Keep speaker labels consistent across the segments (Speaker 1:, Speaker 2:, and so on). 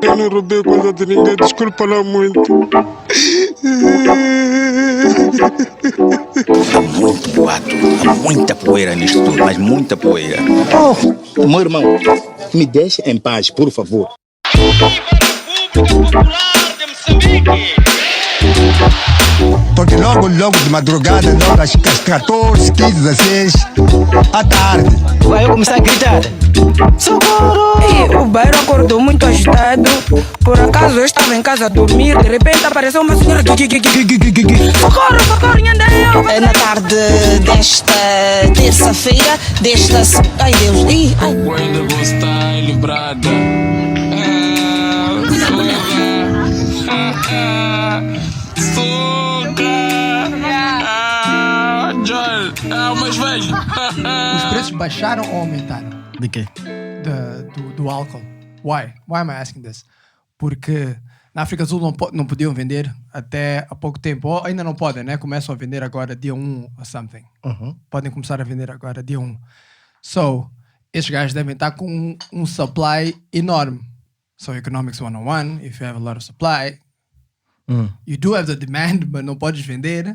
Speaker 1: Eu não roubei coisa de ninguém, desculpa lá muito.
Speaker 2: Há muito boato, há muita poeira nisto tudo, mas muita poeira. Oh, meu irmão, me deixe em paz, por favor.
Speaker 3: República Popular de Moçambique.
Speaker 4: Porque logo de madrugada, logo às 14, 15, 16, à tarde.
Speaker 5: Vai eu começar a gritar: socorro!
Speaker 6: E o bairro acordou muito agitado. Por acaso eu estava em casa a dormir. De repente apareceu uma senhora. Socorro, socorro, Nhandeu!
Speaker 5: Na tarde desta terça-feira, ai Deus, ai.
Speaker 7: O ainda vou estar livrada. Mas velho.
Speaker 8: Os preços baixaram ou aumentaram?
Speaker 9: De quê?
Speaker 8: Do álcool. Why? Why am I asking this? Porque na África do Sul não podiam vender até há pouco tempo. Ou ainda não podem, né? Começam a vender agora dia 1 or something. Podem começar a vender agora dia 1. So, esses gajos devem estar com um supply enorme. So, Economics 101, if you have a lot of supply, you do have the demand, but não podes vender.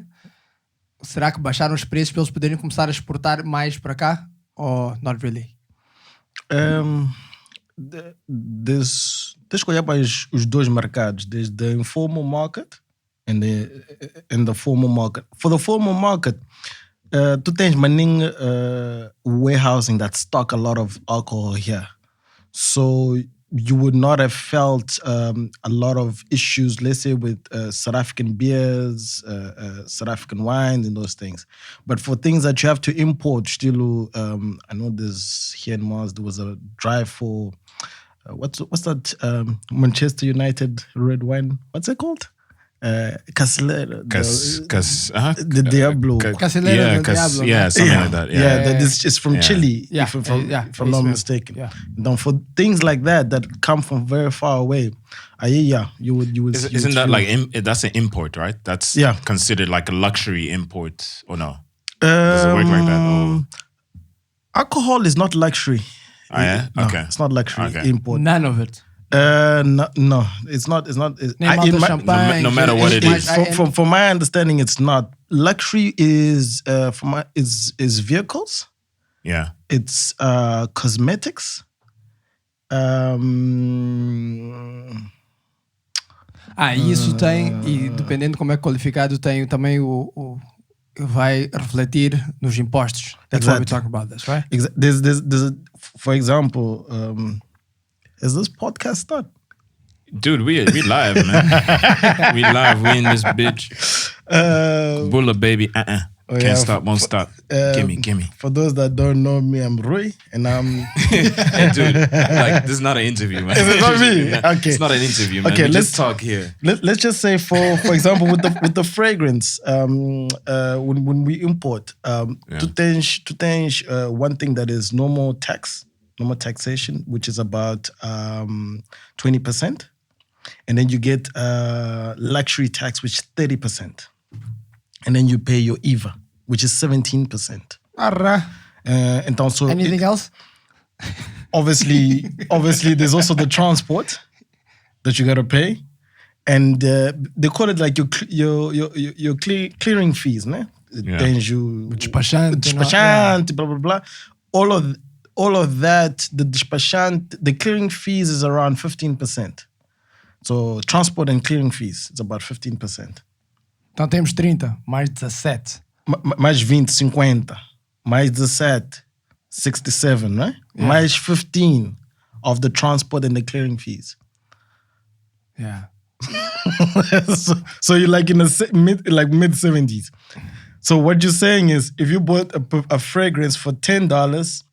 Speaker 8: Será que baixaram os preços para eles poderem começar a exportar mais para cá? Or not really?
Speaker 9: Tens que olhar para os dois mercados, desde the informal market and the formal market. For the formal market, tu tens maning warehousing that stock a lot of alcohol here. So you would not have felt a lot of issues, let's say, with South African beers, South African wines, and those things. But for things that you have to import, still, I know there's here in Mars, there was a drive for what's that Manchester United red wine? What's it called? Casilero. The Diablo.
Speaker 8: Casilero del Diablo.
Speaker 7: Yeah, something like that.
Speaker 9: That is from Chile, if I'm not mistaken.
Speaker 8: Yeah.
Speaker 9: Now, for things like that come from very far away, you would.
Speaker 7: Isn't that like that's an import, right? That's considered like a luxury import, or no? Does it work like that? Or?
Speaker 9: Alcohol is not luxury.
Speaker 7: Oh, yeah? Okay.
Speaker 9: No, it's not luxury import.
Speaker 8: None of it.
Speaker 9: No, it's not.
Speaker 8: Champagne,
Speaker 7: no matter what it is.
Speaker 9: From my understanding, it's not. Luxury is is vehicles.
Speaker 7: Yeah.
Speaker 9: It's cosmetics.
Speaker 8: Isso tem, e dependendo de como é qualificado, tem também vai refletir nos impostos. That's why we talk about this, right?
Speaker 9: There's for example, is this podcast start?
Speaker 7: Dude, we live, man. We live. We in this bitch. Bula baby. Can't stop, won't stop. Gimme.
Speaker 9: For those that don't know me, I'm Rui, and I'm.
Speaker 7: Dude, like this is not an interview, man.
Speaker 9: Is it not me? Okay,
Speaker 7: it's not an interview, man.
Speaker 9: Okay,
Speaker 7: let's talk here.
Speaker 9: Let's just say, for example, with the fragrance, when we import, tu tens one thing that is normal taxation, which is about 20%, and then you get luxury tax, which is 30%. And then you pay your IVA, which is 17%. And also,
Speaker 8: anything else?
Speaker 9: Obviously, there's also the transport that you gotta pay, and they call it like your clearing fees, né? Despachante, blah blah blah. All of that, the despachante, the clearing fees is around 15%. So transport and clearing fees, it's about 15%.
Speaker 8: Então temos 30, mais 17.
Speaker 9: Mais 20, 50. Mais 17, 67, right? Yeah. Mais 15 of the transport and the clearing fees.
Speaker 8: Yeah.
Speaker 9: so you're like in the mid-70s. So what you're saying is, if you bought a fragrance for $10,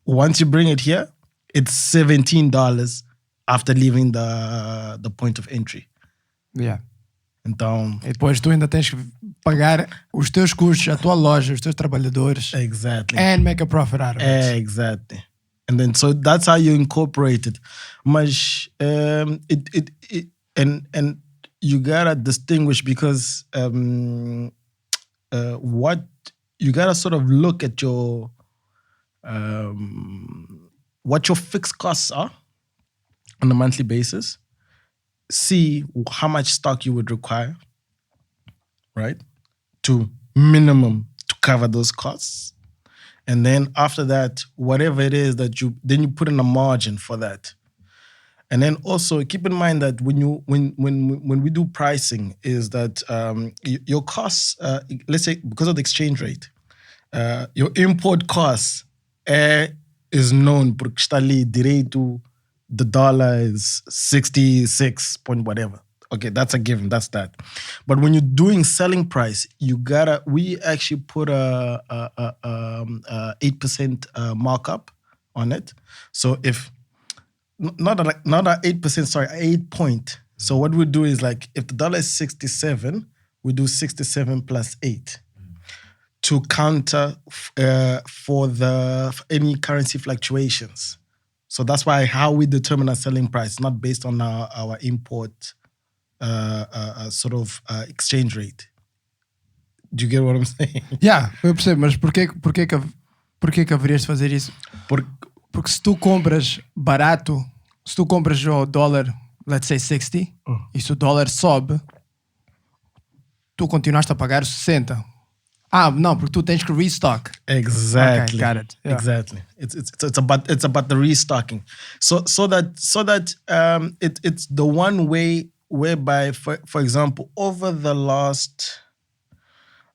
Speaker 9: once you bring it here, it's $17 after leaving the point of entry.
Speaker 8: Yeah.
Speaker 9: Então,
Speaker 8: e depois tu ainda tens que pagar os teus custos, a tua loja, os teus trabalhadores.
Speaker 9: Exactly.
Speaker 8: And make a profit out of it.
Speaker 9: Exactly. And then so that's how you incorporate it. Mas and you gotta distinguish, because what you gotta sort of look at your what your fixed costs are on a monthly basis, see how much stock you would require, right? To minimum to cover those costs. And then after that, whatever it is that you put in a margin for that. And then also keep in mind that when we do pricing, is that your costs, let's say because of the exchange rate, your import costs is known porque está ali direito, the dollar is 66 point whatever. Okay, that's a given. That's that. But when you're doing selling price, we actually put a 8% markup on it. So if not a 8%, sorry, 8 point. So what we do is like if the dollar is 67, we do 67 plus 8 to counter for any currency fluctuations. So that's why how we determine our selling price, not based on our import sort of exchange rate. Do you get what I'm saying?
Speaker 8: Yeah, eu percebo, mas porquê que haverias de fazer isso? Porque se tu compras barato, se tu compras o dólar, let's say 60, e se o dólar sobe, tu continuaste a pagar 60. No, porque tu tens que restock.
Speaker 9: Exactly.
Speaker 8: Okay, got it. Yeah.
Speaker 9: Exactly. It's about the restocking. So that it's the one way whereby, for example, over the last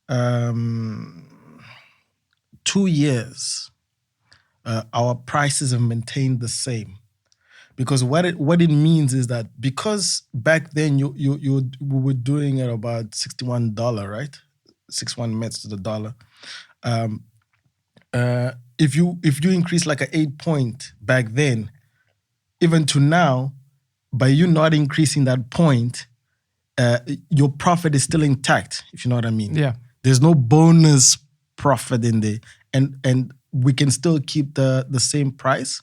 Speaker 9: 2 years, our prices have maintained the same. Because what it means is that because back then we were doing at about $61, right? 61 mets to the dollar. If you increase like an 8 point back then, even to now, by you not increasing that point, your profit is still intact, if you know what I mean.
Speaker 8: Yeah.
Speaker 9: There's no bonus profit in there. And we can still keep the same price.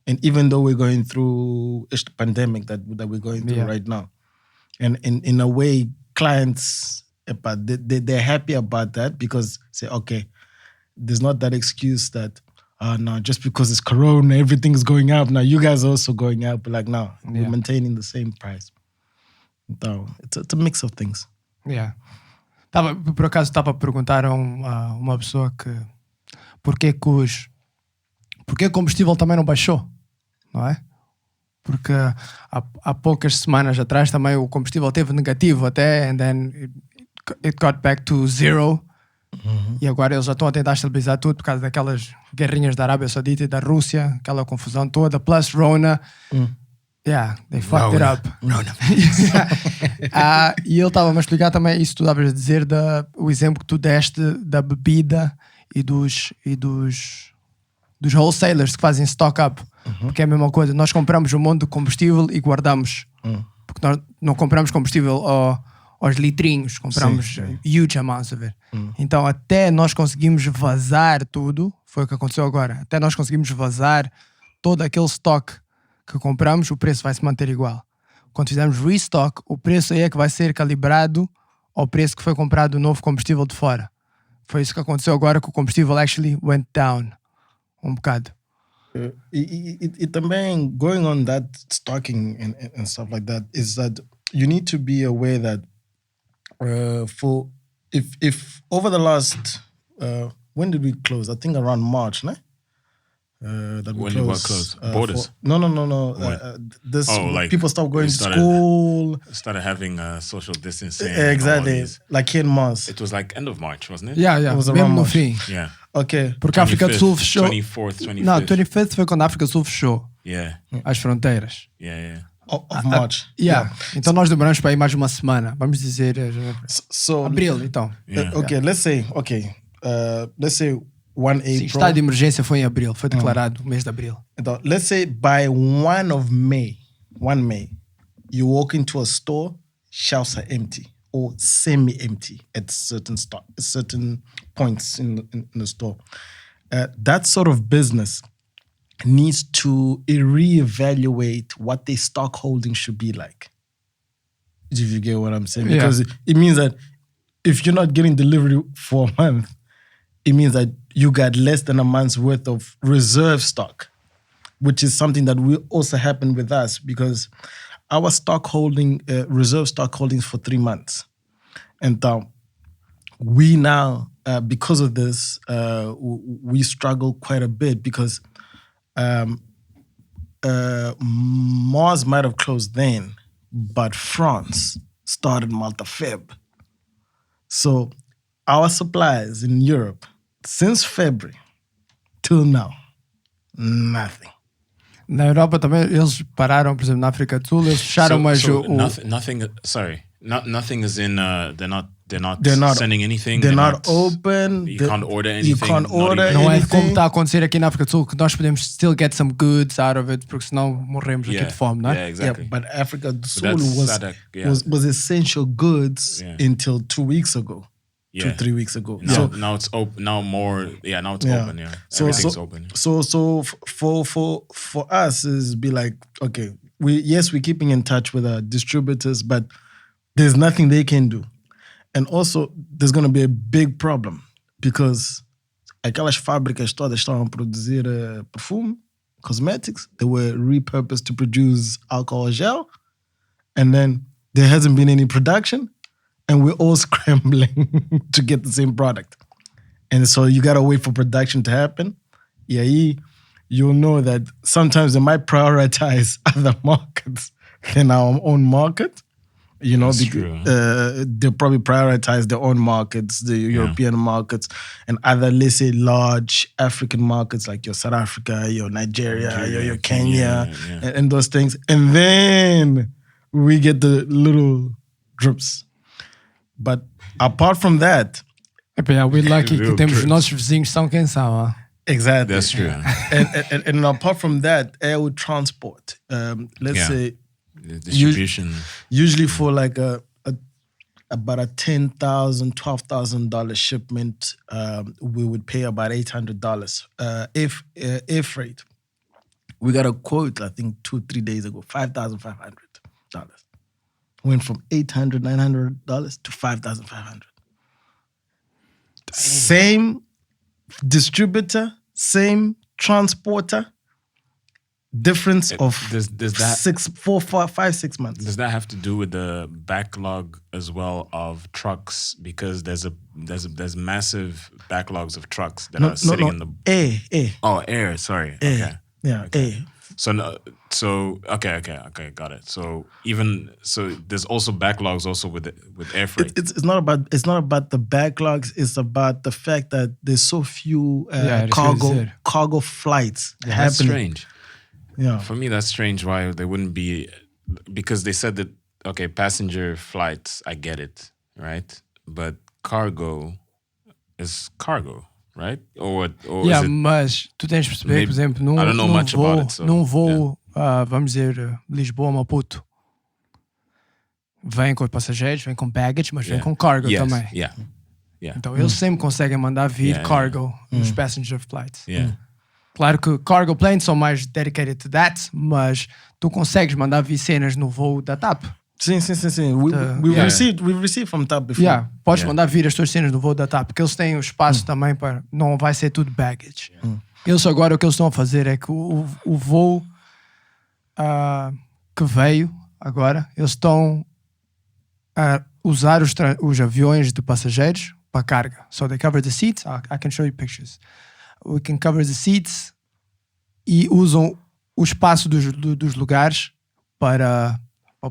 Speaker 9: And even though we're going through the pandemic that we're going through right now. And in a way, clients, they're happy about that because say, okay, there's not that excuse that, no, just because it's Corona, everything's going up. Now you guys are also going up. But like, no, we're maintaining the same price. So it's a mix of things.
Speaker 8: Yeah. Por acaso estava a perguntar a uma pessoa que porquê o combustível também não baixou, não é? Porque há poucas semanas atrás também o combustível teve negativo até, and then it got back to zero. E agora eles já estão a tentar estabilizar tudo por causa daquelas guerrinhas da Arábia Saudita e da Rússia, aquela confusão toda, plus Rona. Yeah, they fucked it up. E ele estava-me a explicar também isso que tu estavas a dizer, o exemplo que tu deste da bebida e dos wholesalers que fazem stock up. Porque é a mesma coisa, nós compramos um monte de combustível e guardamos. Porque nós não compramos combustível aos litrinhos, compramos huge amounts of it. Então até nós conseguimos vazar tudo, foi o que aconteceu agora, até nós conseguimos vazar todo aquele stock que compramos, o preço vai se manter igual. Quando fizermos restock, o preço aí é que vai ser calibrado ao preço que foi comprado o novo combustível de fora. Foi isso que aconteceu agora, que o combustível actually went down um bocado.
Speaker 9: E também, going on that stocking and stuff like that, is that you need to be aware that if over the last, when did we close? I think around March, no? That we
Speaker 7: when you close borders?
Speaker 9: No.
Speaker 7: Like
Speaker 9: people stopped going to school.
Speaker 7: Started having social distancing.
Speaker 9: Exactly, like here in Mars.
Speaker 7: It was like end of March, wasn't it?
Speaker 8: Yeah.
Speaker 9: It was around March.
Speaker 8: Yeah.
Speaker 9: Okay.
Speaker 8: Porque a África do Sul fechou.
Speaker 7: 24th, 25th.
Speaker 8: Não, 25th foi quando a África do Sul fechou.
Speaker 7: Yeah.
Speaker 8: As fronteiras.
Speaker 7: Yeah.
Speaker 9: Of March.
Speaker 8: Yeah. Então nós demoramos para ir mais uma semana. Vamos dizer.
Speaker 9: So
Speaker 8: Abril, então.
Speaker 9: Okay, let's say 1 April.
Speaker 8: Sim, estado de emergência foi em abril, foi declarado o mês de abril.
Speaker 9: Então, let's say by 1 May, you walk into a store, shelves are empty or semi-empty at certain points in the store. That sort of business needs to reevaluate what their stock holding should be like. If you get what I'm saying. Because it means that if you're not getting delivery for a month, it means that you got less than a month's worth of reserve stock. which is something that will also happen with us because our stock holding, reserve stock holdings for 3 months. And we now, because of this, we struggle quite a bit because Mars might have closed then, but France started Malta Feb. So our supplies in Europe, since February till now, nothing.
Speaker 8: Na Europa também eles pararam, por exemplo, na África do Sul, eles fecharam, mas
Speaker 7: nothing. Sorry, nothing is in. They're not sending anything.
Speaker 9: They're not open.
Speaker 7: You can't order anything.
Speaker 9: You can't order
Speaker 8: não
Speaker 9: anything.
Speaker 8: é como está a acontecer aqui na África do Sul, que nós podemos still get some goods out of it, porque senão morremos aqui de fome, não é?
Speaker 7: Yeah, exactly.
Speaker 9: Yeah, but Africa do Sul was essential goods until 2 weeks ago. 2-3 weeks ago.
Speaker 7: Now it's open. Now more. Yeah, now it's open. Yeah, everything's open.
Speaker 9: So for us is be like, okay, we're keeping in touch with our distributors, but there's nothing they can do. And also, there's going to be a big problem because aquelas fábricas todas estavam a produzir perfume, cosmetics, they were repurposed to produce alcohol gel, and then there hasn't been any production, and we're all scrambling to get the same product. And so you got to wait for production to happen. Yeah, you'll know that sometimes they might prioritize other markets than our own market. You know, they'll probably prioritize their own markets, the European markets, and other, let's say, large African markets like your South Africa, your Nigeria, your Kenya, and those things. And then we get the little drips. But apart from that...
Speaker 8: we're lucky que temos os nossos vizinhos são quem são.
Speaker 9: Exactly.
Speaker 7: That's true.
Speaker 9: and apart from that, air would transport. Let's say...
Speaker 7: distribution.
Speaker 9: Usually for like about a $10,000, $12,000 shipment, we would pay about $800 if air freight. We got a quote, I think 2-3 days ago, $5,500. Went from $800, $900 to $5,500. Same distributor, same transporter. Difference of
Speaker 7: does that
Speaker 9: 5-6 months.
Speaker 7: Does that have to do with the backlog as well of trucks? Because there's massive backlogs of trucks that are sitting in the
Speaker 9: air.
Speaker 7: Oh, air. Sorry.
Speaker 9: Air.
Speaker 7: Okay.
Speaker 9: Yeah,
Speaker 7: okay.
Speaker 9: air.
Speaker 7: So okay, got it. So there's also backlogs also with air freight.
Speaker 9: It's not about the backlogs. It's about the fact that there's so few cargo flights happening.
Speaker 7: That's strange.
Speaker 9: Yeah.
Speaker 7: For me, that's strange why they wouldn't be, because they said that, okay, passenger flights, I get it, right? But cargo is cargo, right? Or is it,
Speaker 8: mas tu tens de perceber, por exemplo,
Speaker 7: I don't know much about it. So,
Speaker 8: num voo, vamos dizer, Lisboa-Maputo, vem com passageiros, vem com baggage, mas vem com cargo também.
Speaker 7: Yeah.
Speaker 8: Então eles sempre conseguem mandar vir cargo nos passenger flights. Claro que cargo planes são mais dedicated to that, mas tu consegues mandar vir cenas no voo da TAP.
Speaker 9: Sim. We've received from TAP before.
Speaker 8: Podes mandar vir as tuas cenas no voo da TAP, porque eles têm o espaço também para... Não vai ser tudo baggage. Eles agora, o que eles estão a fazer é que o voo que veio agora, eles estão a usar os aviões de passageiros para carga. So they cover the seats. I can show you pictures. We can cover the seats e usam o espaço dos lugares para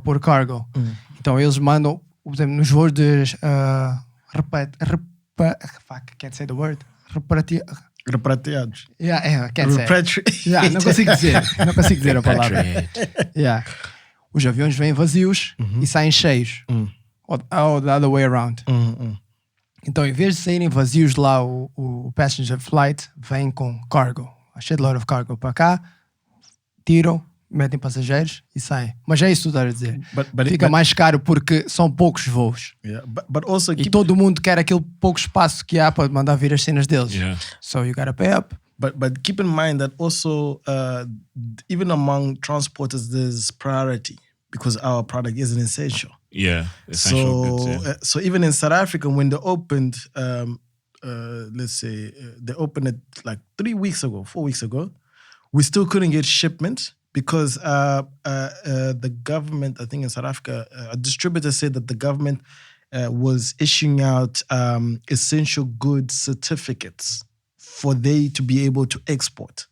Speaker 8: pôr cargo. Então eles mandam, por exemplo, nos voos de can't say the word.
Speaker 9: Repatriados.
Speaker 8: Can't say. Não consigo dizer a palavra. Os aviões vêm vazios e saem cheios. Or the other way around. Então, em vez de saírem vazios lá, o passenger flight vem com cargo. A shitload of cargo para cá, tiram, metem passageiros e saem. Mas é isso que tu estás a dizer. Fica mais caro porque são poucos voos.
Speaker 9: But also
Speaker 8: e todo mundo quer aquele pouco espaço que há para mandar vir as cenas deles. So you gotta pay up.
Speaker 9: But keep in mind that also, even among transporters, there's priority because our product is an essential.
Speaker 7: Essential goods,
Speaker 9: so even in South Africa, when they opened, let's say they opened it like 4 weeks ago, we still couldn't get shipments because the government, I think in South Africa, a distributor said that the government was issuing out essential goods certificates for they to be able to export.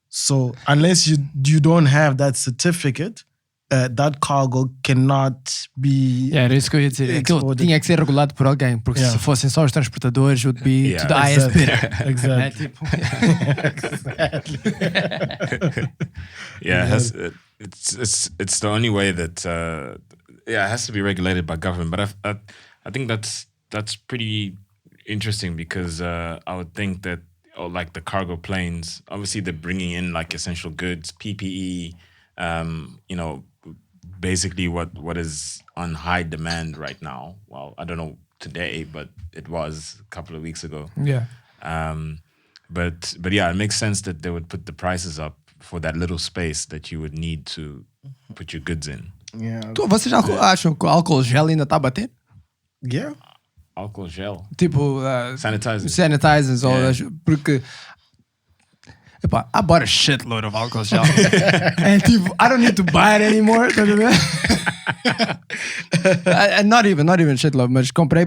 Speaker 9: So unless you don't have that certificate, that cargo cannot be
Speaker 8: Era isso que eu ia dizer. Aquilo
Speaker 9: exported.
Speaker 8: tinha que ser regulado por alguém, porque se fossem só os transportadores, would be to the highest bidder.
Speaker 9: Exactly.
Speaker 8: Tipo,
Speaker 7: It's the only way that it has to be regulated by government. But I think that's pretty interesting because I would think that like the cargo planes, obviously they're bringing in like essential goods, PPE, basically what is on high demand right now. Well, I don't know today, but it was a couple of weeks ago.
Speaker 8: yeah.
Speaker 7: But yeah, it makes sense that they would put the prices up for that little space that you would need to put your goods in.
Speaker 9: Yeah.
Speaker 8: Vocês acham que o álcool gel ainda está a bater?
Speaker 9: Yeah.
Speaker 7: Alcohol gel.
Speaker 8: Tipo, sanitizers, all that shit. Porque epá, I bought a shitload of alcohol gel. And tipo, I don't need to buy it anymore. Tá a ver? Not even shitload, mas comprei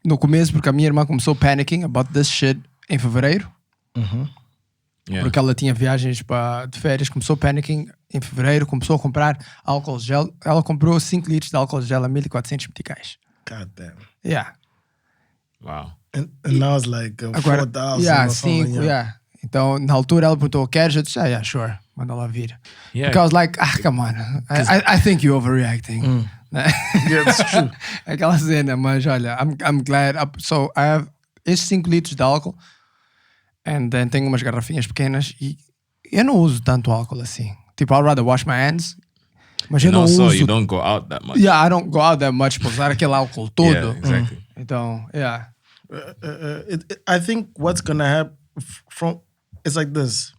Speaker 8: no começo porque a minha irmã começou panicking about this shit em fevereiro.
Speaker 7: Yeah.
Speaker 8: Porque ela tinha viagens de férias, começou panicking em fevereiro, começou a comprar álcool gel. Ela comprou 5 litros de álcool gel a 1.400 meticais.
Speaker 9: God damn.
Speaker 8: Yeah.
Speaker 7: Wow.
Speaker 9: And now it's like 4,000
Speaker 8: yeah,
Speaker 9: or something.
Speaker 8: 5, yeah. Então, na altura ela perguntou, queres? Eu disse, yeah, sure. Manda lá vir.
Speaker 7: Yeah.
Speaker 8: Because I was like, come on. I think you're overreacting.
Speaker 9: Yeah, it's true.
Speaker 8: Aquela cena, mas olha, I'm glad. So, I have estes 5 litros de álcool and then tenho umas garrafinhas pequenas e eu não uso tanto álcool assim. Tipo, I'd rather wash my hands. Mas eu não
Speaker 7: also,
Speaker 8: uso...
Speaker 7: you don't go out that much.
Speaker 8: Yeah, I don't go out that much para usar aquele álcool todo.
Speaker 7: Yeah, exactly.
Speaker 8: Então, yeah.
Speaker 9: I think what's gonna happen it's like this.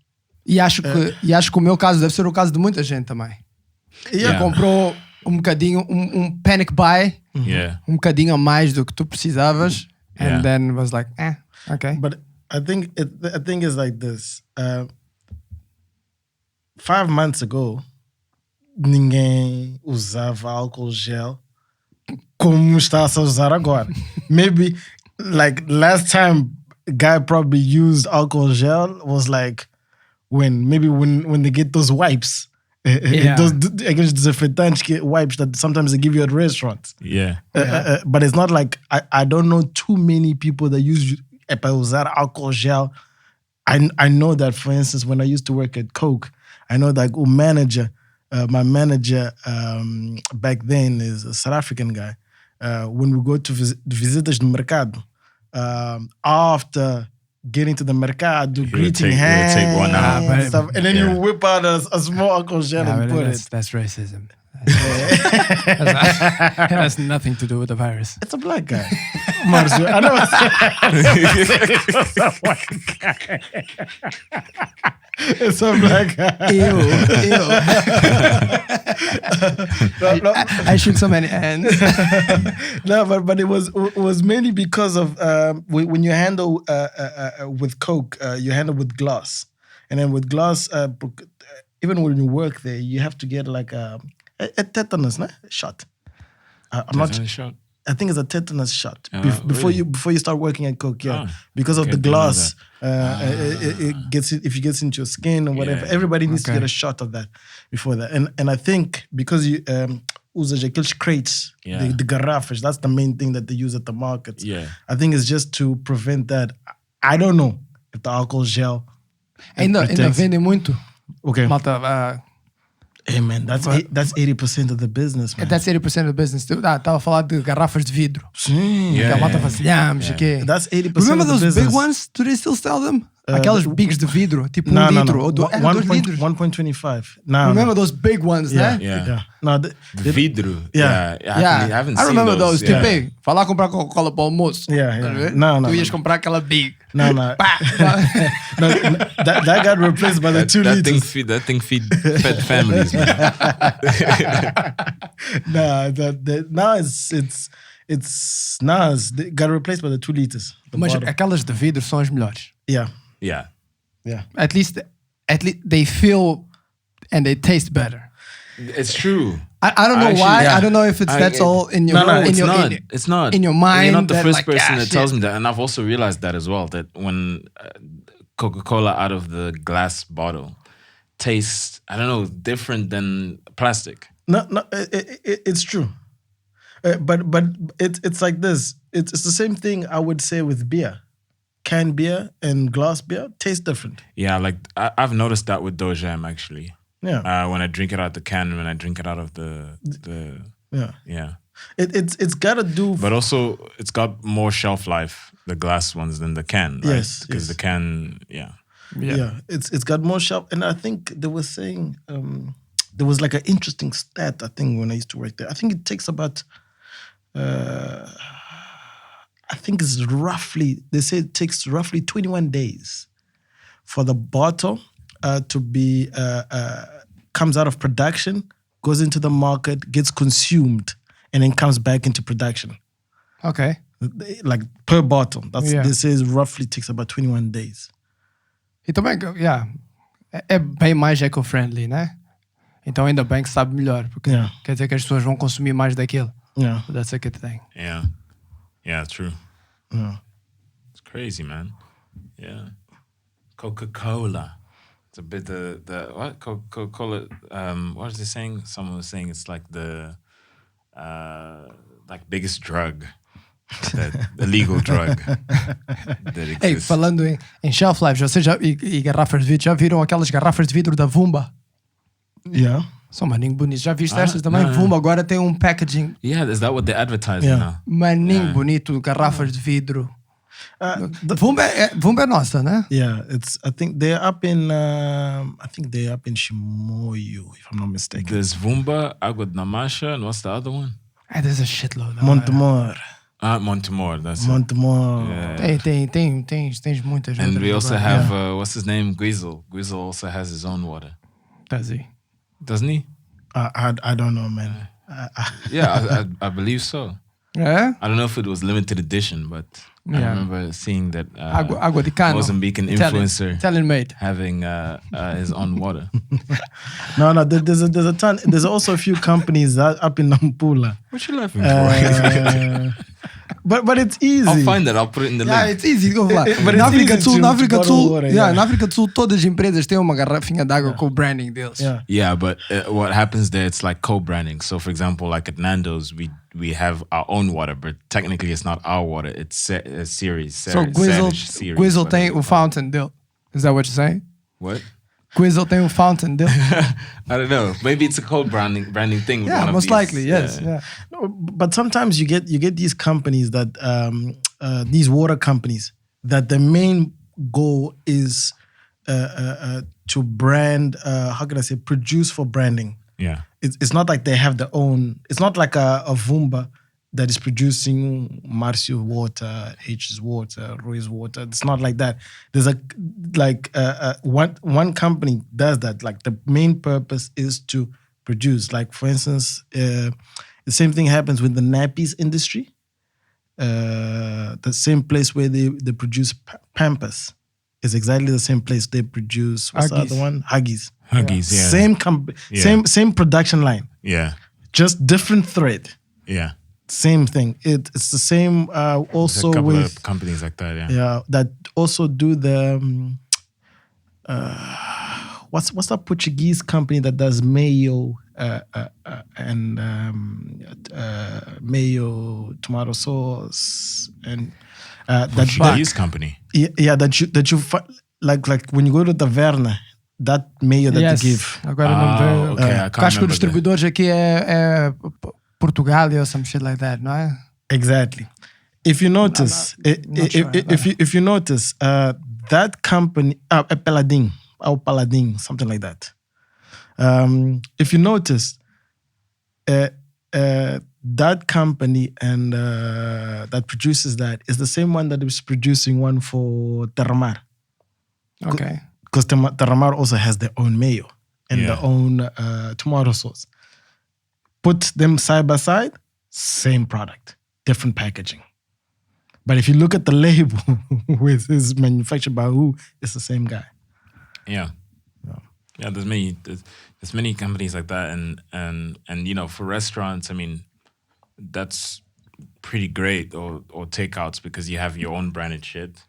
Speaker 8: E acho que o meu caso deve ser o caso de muita gente também.
Speaker 7: Yeah.
Speaker 8: Comprou um bocadinho, um panic buy,
Speaker 7: Yeah.
Speaker 8: um bocadinho a mais do que tu precisavas,
Speaker 7: Yeah.
Speaker 8: and then was like, okay.
Speaker 9: But I think it's like this. 5 months ago, ninguém usava álcool gel como está a usar agora. Maybe like last time a guy probably used alcohol gel was like when they get those wipes. Those aqueles desinfetantes wipes that sometimes they give you at restaurants.
Speaker 7: Yeah.
Speaker 9: But it's not like I don't know too many people that use para usar alcohol gel. I know that, for instance, when I used to work at Coke, I know that my manager back then is a South African guy. When we go to visitas no mercado, after getting to the mercado, greeting hands,
Speaker 7: take one out.
Speaker 9: and stuff, and then you whip out a small alcohol gel and put it.
Speaker 8: That's racism. It has nothing to do with the virus.
Speaker 9: It's a black guy. Marcio, I know it's a black guy. It's a black guy.
Speaker 8: Ew. No. I shook so many hands.
Speaker 9: No, but it was mainly because of when you handle with Coke, you handle with glass, and then with glass, even when you work there, you have to get like a tetanus shot. I'm not.
Speaker 7: Shot.
Speaker 9: I think it's a tetanus shot
Speaker 7: before
Speaker 9: you start working at Coke. Yeah, because of
Speaker 7: okay,
Speaker 9: the glass, it gets if it gets into your skin or whatever.
Speaker 7: Yeah.
Speaker 9: Everybody needs to get a shot of that before that. And I think because you usas aqueles crates, the garrafas, that's the main thing that they use at the markets.
Speaker 7: Yeah,
Speaker 9: I think it's just to prevent that. I don't know if the alcohol gel
Speaker 8: Ainda vendem muito.
Speaker 9: Okay.
Speaker 8: Malta,
Speaker 9: hey man, that's 80% of the business, man.
Speaker 8: that's 80% of the business. Estava a falar de garrafas de vidro.
Speaker 9: Sim.
Speaker 8: Que a malta vasilhamos, aqui.
Speaker 9: That's 80%
Speaker 8: Remember
Speaker 9: of the
Speaker 8: those
Speaker 9: business.
Speaker 8: big ones? Do they still sell them? Aquelas bigs de vidro, tipo
Speaker 9: No,
Speaker 8: litro.
Speaker 9: no.
Speaker 8: Ou 2 litros.
Speaker 9: 1.25. No.
Speaker 8: Remember those big ones,
Speaker 9: Yeah.
Speaker 8: né?
Speaker 7: yeah.
Speaker 9: No,
Speaker 7: The vidro.
Speaker 9: Yeah.
Speaker 7: I haven't
Speaker 8: I
Speaker 7: seen
Speaker 8: remember those.
Speaker 7: Yeah.
Speaker 8: Tipo, hey, vai lá comprar Coca-Cola para o almoço.
Speaker 9: Yeah.
Speaker 8: Tá a ver?
Speaker 9: No.
Speaker 8: Tu ias comprar aquela big.
Speaker 9: No.
Speaker 8: Pá!
Speaker 9: No, that got replaced by the 2 liters.
Speaker 7: That thing feed fed families, man.
Speaker 9: It got replaced by the 2 liters.
Speaker 8: Mas aquelas de vidro são as melhores.
Speaker 9: Yeah.
Speaker 7: Yeah.
Speaker 9: Yeah.
Speaker 8: At least they feel and they taste better.
Speaker 7: It's true.
Speaker 8: I don't know
Speaker 7: Actually,
Speaker 8: why.
Speaker 7: yeah.
Speaker 8: I don't know if that's all in your
Speaker 7: It's not.
Speaker 8: in your mind.
Speaker 7: You're not the
Speaker 8: that,
Speaker 7: first
Speaker 8: like,
Speaker 7: person that
Speaker 8: shit.
Speaker 7: tells me that, and I've also realized that as well. That when Coca-Cola out of the glass bottle tastes, I don't know, different than plastic.
Speaker 9: No, it's true. But it's like this. It's the same thing I would say with beer. Canned beer and glass beer taste different.
Speaker 7: Yeah, like I've noticed that with Dojam actually.
Speaker 9: Yeah.
Speaker 7: When I drink it out the can and when I drink it out of the
Speaker 9: Yeah. It's gotta do.
Speaker 7: But also, it's got more shelf life, the glass ones, than the can, right?
Speaker 9: Yes,
Speaker 7: Because the can,
Speaker 9: yeah. It's got more shelf, and I think they were saying there was like an interesting stat. I think when I used to work there, I think it takes about. I think it's roughly. They say it takes roughly 21 days for the bottle to be comes out of production, goes into the market, gets consumed, and then comes back into production.
Speaker 8: Okay.
Speaker 9: Like per bottle. They say it roughly takes about 21 days.
Speaker 8: E também, é bem mais eco-friendly, né? Então ainda bem que sabe melhor, porque quer dizer que as pessoas vão consumir mais daquilo.
Speaker 9: Yeah.
Speaker 8: That's a good thing.
Speaker 7: Yeah, true.
Speaker 9: Yeah.
Speaker 7: It's crazy, man. Yeah. Coca-Cola. It's a bit the what Coca-Cola. What was they saying? Someone was saying it's like the like biggest drug, that illegal drug that exists.
Speaker 8: Ei, falando em shelf life, vocês e garrafas de vidro, já viram aquelas garrafas de vidro da Vumba?
Speaker 9: Yeah.
Speaker 8: São maninho bonito. Já viste estas também? Vumba agora tem um packaging.
Speaker 7: Yeah, is that what they're advertising now?
Speaker 8: Maninho bonito, garrafas de vidro. Vumba é nossa, né?
Speaker 9: Yeah, I think they're up in Chimoio, if I'm not mistaken.
Speaker 7: There's Vumba, Água de Namasha, and what's the other one?
Speaker 8: There's a shitload.
Speaker 9: Montemor.
Speaker 7: Montemor, that's
Speaker 9: Montemor.
Speaker 7: it.
Speaker 8: Tens muitas.
Speaker 7: And we also have, what's his name? Guizel. Guizel also has his own water.
Speaker 8: Does he?
Speaker 7: Doesn't he?
Speaker 9: I don't know, man.
Speaker 7: Yeah, I believe so.
Speaker 8: Yeah?
Speaker 7: I don't know if it was limited edition, but I remember seeing that
Speaker 8: Água de Cano.
Speaker 7: Mozambican influencer
Speaker 8: Italian made.
Speaker 7: having his own water.
Speaker 9: No, there's a ton. There's also a few companies up in Nampula.
Speaker 7: What you laughing for?
Speaker 9: But it's easy.
Speaker 7: I'll find it. I'll put it in the link.
Speaker 8: Yeah, it's easy. Go lá.
Speaker 9: But
Speaker 8: Na
Speaker 9: it's
Speaker 8: África
Speaker 9: easy
Speaker 8: do Sul,
Speaker 9: to bottle water,
Speaker 8: na África do Sul, todas as empresas têm uma garrafinha de água com o branding deles.
Speaker 7: Yeah, but what happens there, it's like co-branding. So, for example, like at Nando's, we have our own water, but technically it's not our water. It's a series.
Speaker 8: So Guizel tem o fountain dele. Is that what you're saying?
Speaker 7: What?
Speaker 8: Guizel tem o fountain dele.
Speaker 7: I don't know. Maybe it's a co-branding thing.
Speaker 8: Yeah, most likely, yes. Yeah.
Speaker 9: No, but sometimes you get these companies that these water companies that the main goal is to brand. How can I say? Produce for branding.
Speaker 7: Yeah.
Speaker 9: It's not like they have their own. It's not like a Vumba that is producing Marcio water, H's water, Rui's water. It's not like that. There's one company does that. Like the main purpose is to produce. Like for instance, the same thing happens with the nappies industry. The same place where they produce Pampers is exactly the same place they produce. What's the other one? Huggies.
Speaker 7: Huggies, yeah.
Speaker 9: Same company, same production line.
Speaker 7: Yeah.
Speaker 9: Just different thread.
Speaker 7: Yeah.
Speaker 9: Same thing. It's the same. Also
Speaker 7: a couple
Speaker 9: with
Speaker 7: of companies like that.
Speaker 9: yeah, that also do the what's that Portuguese company that does mayo and mayo tomato sauce and
Speaker 7: Portuguese company.
Speaker 9: Yeah, that you like when you go to Taverna, that mayo that you give.
Speaker 8: Agora não
Speaker 7: Okay, I can't
Speaker 8: acho que
Speaker 7: remember
Speaker 8: os distribuidores aqui é Portugal or some shit like that, não é?
Speaker 9: Exactly. If you notice, if you notice, that company, Paladin, something like that. If you notice, that company and that produces that is the same one that is producing one for Terramar.
Speaker 8: Okay.
Speaker 9: Because Terramar also has their own mayo and their own tomato sauce. Put them side by side, same product, different packaging. But if you look at the label, which is manufactured by who, it's the same guy.
Speaker 7: Yeah. There's many companies like that, and you know, for restaurants, I mean, that's pretty great, or takeouts, because you have your own branded shit.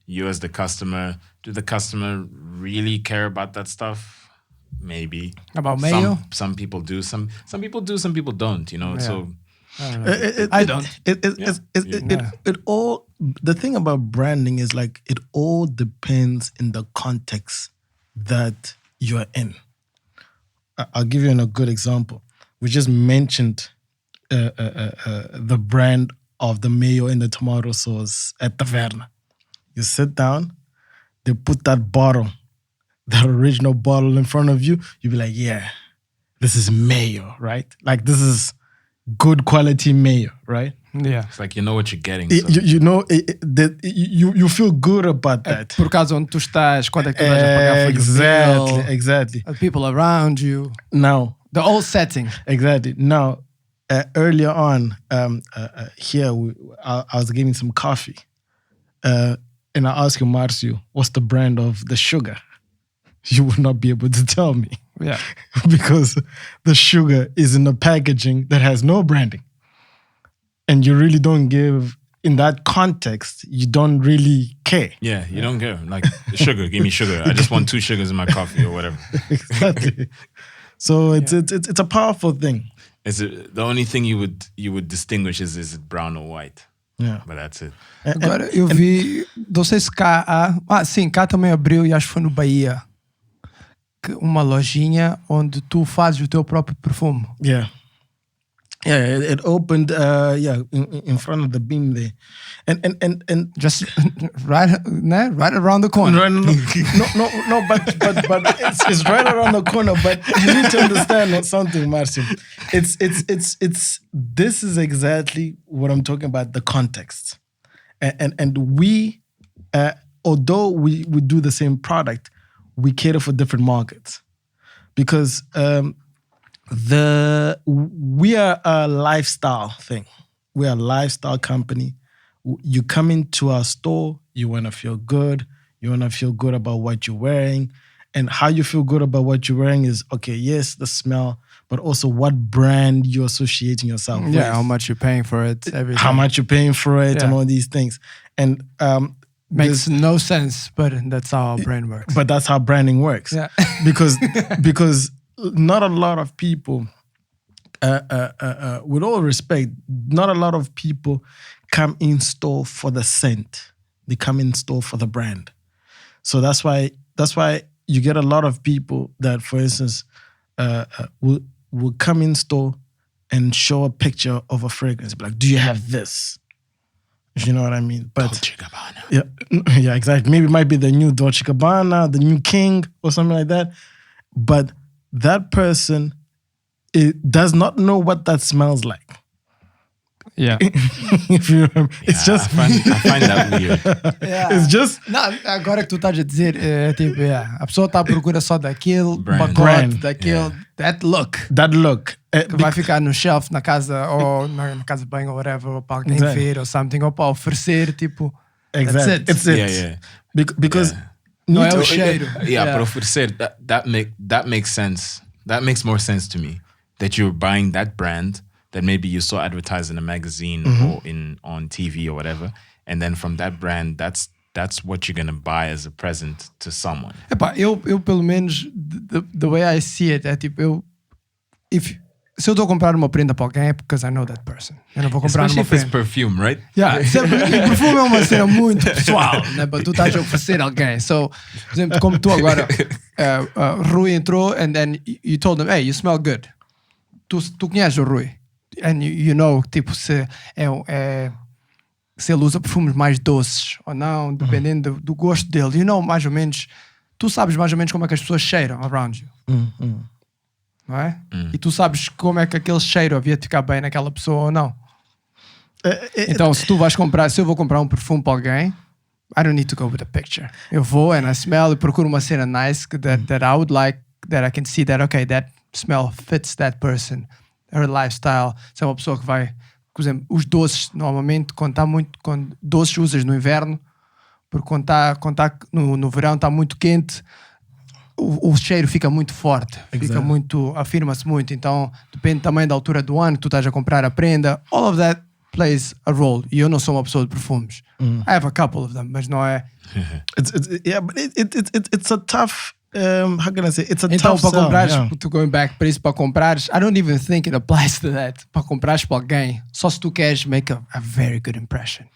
Speaker 7: You as the customer, do the customer really care about that stuff? Maybe.
Speaker 8: About mayo?
Speaker 7: Some people do. Some people do. Some people don't. You know. So
Speaker 8: I don't.
Speaker 9: It all. The thing about branding is like it all depends in the context that you are in. I'll give you a good example. We just mentioned the brand of the mayo and the tomato sauce at Taverna. You sit down, they put that bottle, that original bottle in front of you. You be like, yeah, this is mayo, right? Like this is good quality mayo, right?
Speaker 8: Yeah.
Speaker 7: It's like you know what you're getting.
Speaker 9: You know that you feel good about that.
Speaker 8: Por causa onde tu estás, quando é que tu vais a pagar for your meal,
Speaker 9: exactly.
Speaker 8: the people around you.
Speaker 9: Now,
Speaker 8: the whole setting.
Speaker 9: Exactly. Now, earlier on, here I was getting some coffee, and I asked you, Marcio, what's the brand of the sugar? You would not be able to tell me.
Speaker 8: Yeah.
Speaker 9: Because the sugar is in a packaging that has no branding. And you really don't give, in that context, you don't really care.
Speaker 7: Yeah, you don't care. Like, sugar, give me sugar. I just want 2 sugars in my coffee or whatever.
Speaker 9: Exactly. So it's a powerful thing.
Speaker 7: Is it the only thing you would distinguish is it brown or white?
Speaker 9: Yeah.
Speaker 7: But that's it.
Speaker 8: Agora, eu vi, não sei se cá há... sim, cá também abriu, e acho que foi no Bahia, uma lojinha onde tu fazes o teu próprio perfume.
Speaker 9: Yeah. Yeah, it opened in front of the beam there. And
Speaker 8: just right around the corner.
Speaker 9: No, but it's right around the corner, but you need to understand something, Marcio. It's this is exactly what I'm talking about, the context. And we although we do the same product, we cater for different markets. Because we are a lifestyle thing. We are a lifestyle company. You come into our store, you want to feel good. You want to feel good about what you're wearing. And how you feel good about what you're wearing is, okay, yes, the smell, but also what brand you're associating yourself with.
Speaker 8: Yeah, how much you're paying for it, everything.
Speaker 9: How much you're paying for it, and all these things. And
Speaker 8: makes no sense, but that's how our brain works.
Speaker 9: But that's how branding works.
Speaker 8: Yeah.
Speaker 9: because not a lot of people, with all respect, not a lot of people come in store for the scent. They come in store for the brand. So that's why you get a lot of people that, for instance, will come in store and show a picture of a fragrance. Be like, do you have this? You know what I mean? But
Speaker 7: Dolce Gabbana.
Speaker 9: Yeah, exactly. Maybe it might be the new Dolce Gabbana, the new King, or something like that. But that person, it does not know what that smells like.
Speaker 8: Yeah.
Speaker 9: If you remember, it's just.
Speaker 7: I find that weird.
Speaker 8: Yeah.
Speaker 9: It's just.
Speaker 8: Não, agora que tu estás a dizer, tipo, a pessoa está à procura só daquele
Speaker 7: Brand.
Speaker 8: pacote, daquele, that look.
Speaker 9: That look.
Speaker 8: Que vai ficar no shelf na casa, ou na casa de banho, ou whatever, ou para alguém ver, ou something, ou para oferecer, tipo.
Speaker 9: Exactly.
Speaker 8: That's it.
Speaker 9: It's it. Yeah. Because.
Speaker 8: Não é o cheiro.
Speaker 7: Yeah, para oferecer, that makes sense. That makes more sense to me. That you're buying that brand that maybe you saw advertised in a magazine or on TV or whatever, and then from that brand, that's what you're gonna buy as a present to someone.
Speaker 8: Epá, eu pelo menos, the way I see it, é tipo, se eu estou a comprar uma prenda para alguém é because I know that person. Eu não vou comprar
Speaker 7: Especially
Speaker 8: uma
Speaker 7: if it's
Speaker 8: prenda.
Speaker 7: perfume, right?
Speaker 8: Yeah, o perfume é uma cena muito pessoal, né? Para tu estás a oferecer a alguém. So, por exemplo, como tu agora, Rui entrou and then you told him, hey, you smell good. Tu conheces o Rui. And you know, tipo, se ele usa perfumes mais doces ou não, dependendo do gosto dele. You know, mais ou menos, tu sabes mais ou menos como é que as pessoas cheiram around you. Não é? E tu sabes como é que aquele cheiro havia de ficar bem naquela pessoa ou não. Então, se eu vou comprar um perfume para alguém, I don't need to go with a picture. Eu vou and I smell e procuro uma cena nice that I would like, that I can see that, okay, that smell fits that person, her lifestyle. Se é uma pessoa que vai, por exemplo, os doces, normalmente, quando doces usas no inverno, Porque quando tá no verão está muito quente, o cheiro fica muito forte, fica muito, afirma-se muito. Então depende também da altura do ano que tu estás a comprar a prenda. All of that plays a role. E eu não sou uma pessoa de perfumes. I have a couple of them, mas não é.
Speaker 9: It's a tough. How can I say? It's a
Speaker 8: Então,
Speaker 9: tough
Speaker 8: para
Speaker 9: sell.
Speaker 8: comprares,
Speaker 9: Yeah.
Speaker 8: to going back para isso, para comprares, I don't even think it applies to that. Para comprares para alguém, só se tu queres make a very good impression.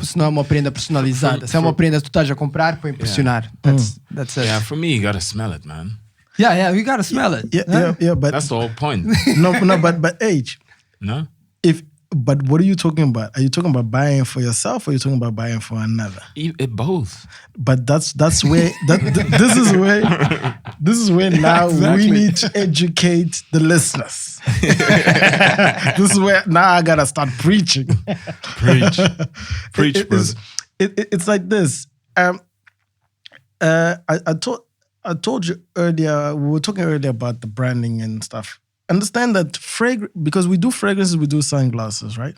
Speaker 8: Se não é uma prenda personalizada, se é uma prenda que tu estás a comprar para impressionar. That's it.
Speaker 7: Yeah, for me, you gotta smell it, man.
Speaker 8: Yeah, you gotta smell it.
Speaker 9: Yeah, but
Speaker 7: That's the whole point.
Speaker 9: no, but age.
Speaker 7: No?
Speaker 9: But what are you talking about? Are you talking about buying for yourself, or are you talking about buying for another?
Speaker 7: Both.
Speaker 9: But that's where this is where now we need to educate the listeners. This is where now I gotta start preaching.
Speaker 7: Preach, brother.
Speaker 9: It's like this. I told you earlier. We were talking earlier about the branding and stuff. Understand that because we do fragrances, we do sunglasses, right?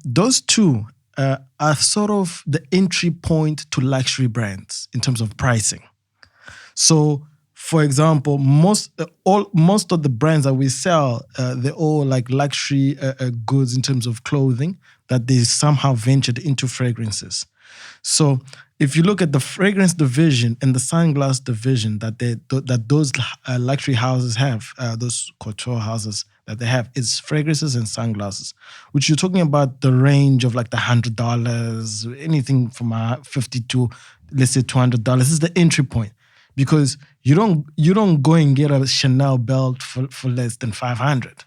Speaker 9: Those two are sort of the entry point to luxury brands in terms of pricing. So, for example, most of the brands that we sell, they're all like luxury goods in terms of clothing that they somehow ventured into fragrances. So, if you look at the fragrance division and the sunglass division that those luxury houses have, those couture houses that they have, is fragrances and sunglasses, which you're talking about the range of like the $100, anything from $50 to let's say $200. This is the entry point, because you don't go and get a Chanel belt for less than $500.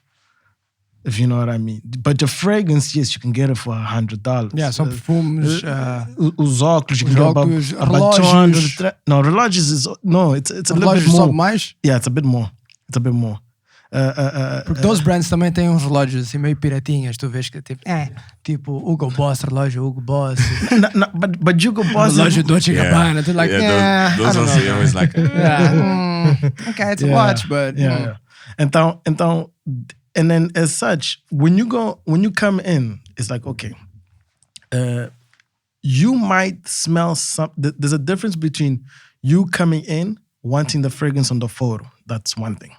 Speaker 9: If you know what I mean. But the fragrance, yes, you can get it for $100.
Speaker 8: Yeah, some perfumes.
Speaker 9: Os óculos, you can get about
Speaker 8: relógios.
Speaker 9: 200. No, relógios is it's a little bit
Speaker 8: Relógios
Speaker 9: more.
Speaker 8: sobe mais?
Speaker 9: Yeah, it's a bit more.
Speaker 8: Porque those brands também têm uns relógios assim meio piratinhas, tu vês que tipo Hugo Boss, relógio Hugo Boss.
Speaker 9: but Hugo Boss
Speaker 8: relógio Dolce & Gabbana, they're like,
Speaker 7: those ones are always like,
Speaker 8: okay, it's a watch, but
Speaker 9: Então, and then as such, when you come in, it's like, okay, you might smell there's a difference between you coming in wanting the fragrance on the photo. That's one thing.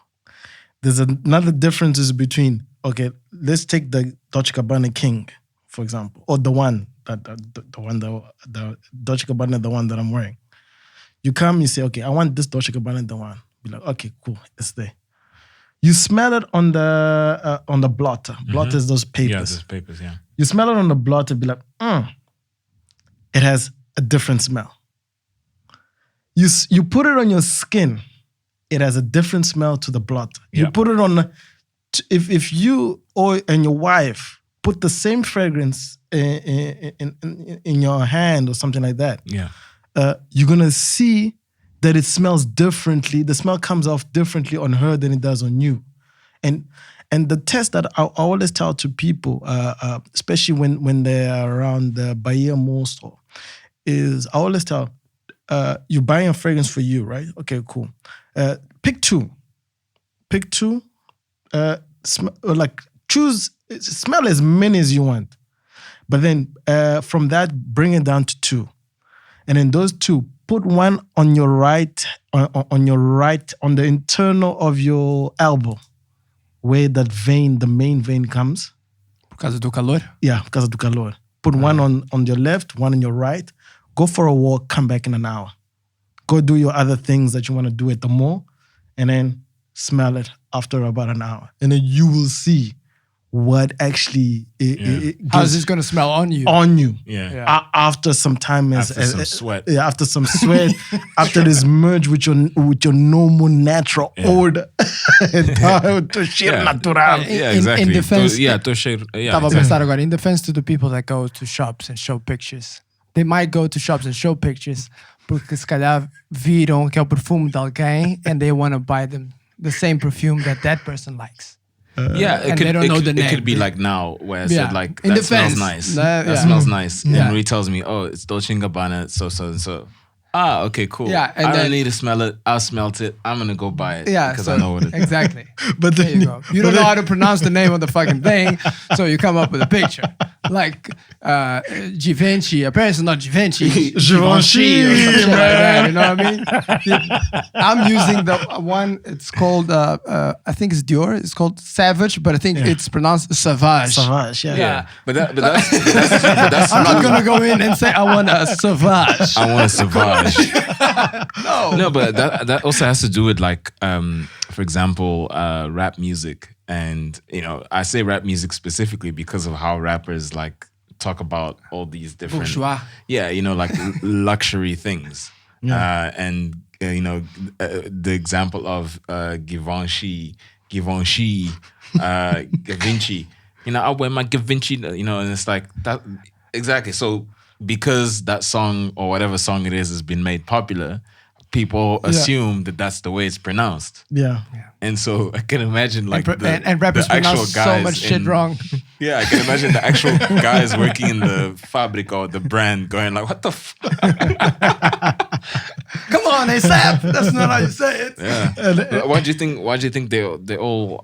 Speaker 9: There's another difference is between, okay, let's take the Dolce & Gabbana King, for example, or the Dolce & Gabbana, the one that I'm wearing. You come, you say, okay, I want this Dolce & Gabbana, the one. Be like, okay, cool, it's there. You smell it on the blotter. Blotter is those papers.
Speaker 7: Yeah, those papers, yeah.
Speaker 9: You smell it on the blotter, be like, it has a different smell. You put it on your skin, it has a different smell to the blotter.
Speaker 7: Yeah.
Speaker 9: You put it on, if you and your wife put the same fragrance in your hand or something like that, you're gonna see that it smells differently. The smell comes off differently on her than it does on you. And the test that I always tell to people, especially when they're around the Bahia Mall store, is I always tell, you're buying a fragrance for you, right? Okay, cool. Pick two. Smell as many as you want. But then from that, bring it down to two. And then those two, put one on your right, on the internal of your elbow, where that vein, the main vein comes.
Speaker 8: Por causa do calor?
Speaker 9: Yeah, por causa do calor. Put one on your left, one on your right. Go for a walk, come back in an hour. Go do your other things that you want to do at the mall, and then smell it after about an hour. And then you will see what actually
Speaker 8: how is this going to smell on you?
Speaker 9: On you.
Speaker 7: Yeah.
Speaker 9: After some time,
Speaker 7: after some sweat.
Speaker 9: Yeah, after some sweat, after this merge with your normal natural odor. Natural.
Speaker 7: Yeah, exactly.
Speaker 8: In defense,
Speaker 7: Estava
Speaker 8: a pensar agora, in defense to the people that go to shops and show pictures. They might go to shops and show pictures porque se calhar viram que é o perfume de alguém and they want to buy them the same perfume that person likes.
Speaker 7: It could be like now where I said like that smells nice. That smells nice. And Rui tells me, oh, it's Dolce & Gabbana, so and so. Ah, okay, cool.
Speaker 8: Yeah, and
Speaker 7: I
Speaker 8: then-
Speaker 7: don't need to smell it. I'll smelt it. I'm gonna go buy it.
Speaker 8: Yeah,
Speaker 7: because
Speaker 8: so,
Speaker 7: I know what it is.
Speaker 8: exactly.
Speaker 9: But
Speaker 8: There
Speaker 9: then
Speaker 8: you go. You don't know how to pronounce the name of the fucking thing, so you come up with a picture. Like Givenchy. Apparently it's not Givenchy.
Speaker 9: Givenchy.
Speaker 8: Or some shit like that. You know what I mean? I'm using the one, it's called, I think it's Dior. It's called Savage, but I think it's pronounced Savage.
Speaker 9: Savage, yeah.
Speaker 8: Yeah.
Speaker 7: But that's
Speaker 8: I'm not going to go in and say I want a Savage.
Speaker 7: I want a Savage. No, but that also has to do with like, for example, rap music. And, you know, I say rap music specifically because of how rappers like talk about all these different,
Speaker 8: Bourgeois.
Speaker 7: yeah, you know, like luxury things. And, you know, the example of Givenchy, Givenchy, you know, I wear my Givenchy, you know, and it's like that. Exactly. So because that song or whatever song it is has been made popular, people assume that that's the way it's pronounced.
Speaker 9: Yeah.
Speaker 7: And so I can imagine like
Speaker 8: and rappers
Speaker 7: the actual
Speaker 8: pronounce so
Speaker 7: guys
Speaker 8: much shit wrong.
Speaker 7: Yeah, I can imagine the actual guys working in the fabric or the brand going like, what the
Speaker 8: Come on, ASAP. That's not how you say it.
Speaker 7: Yeah. Why do you think they all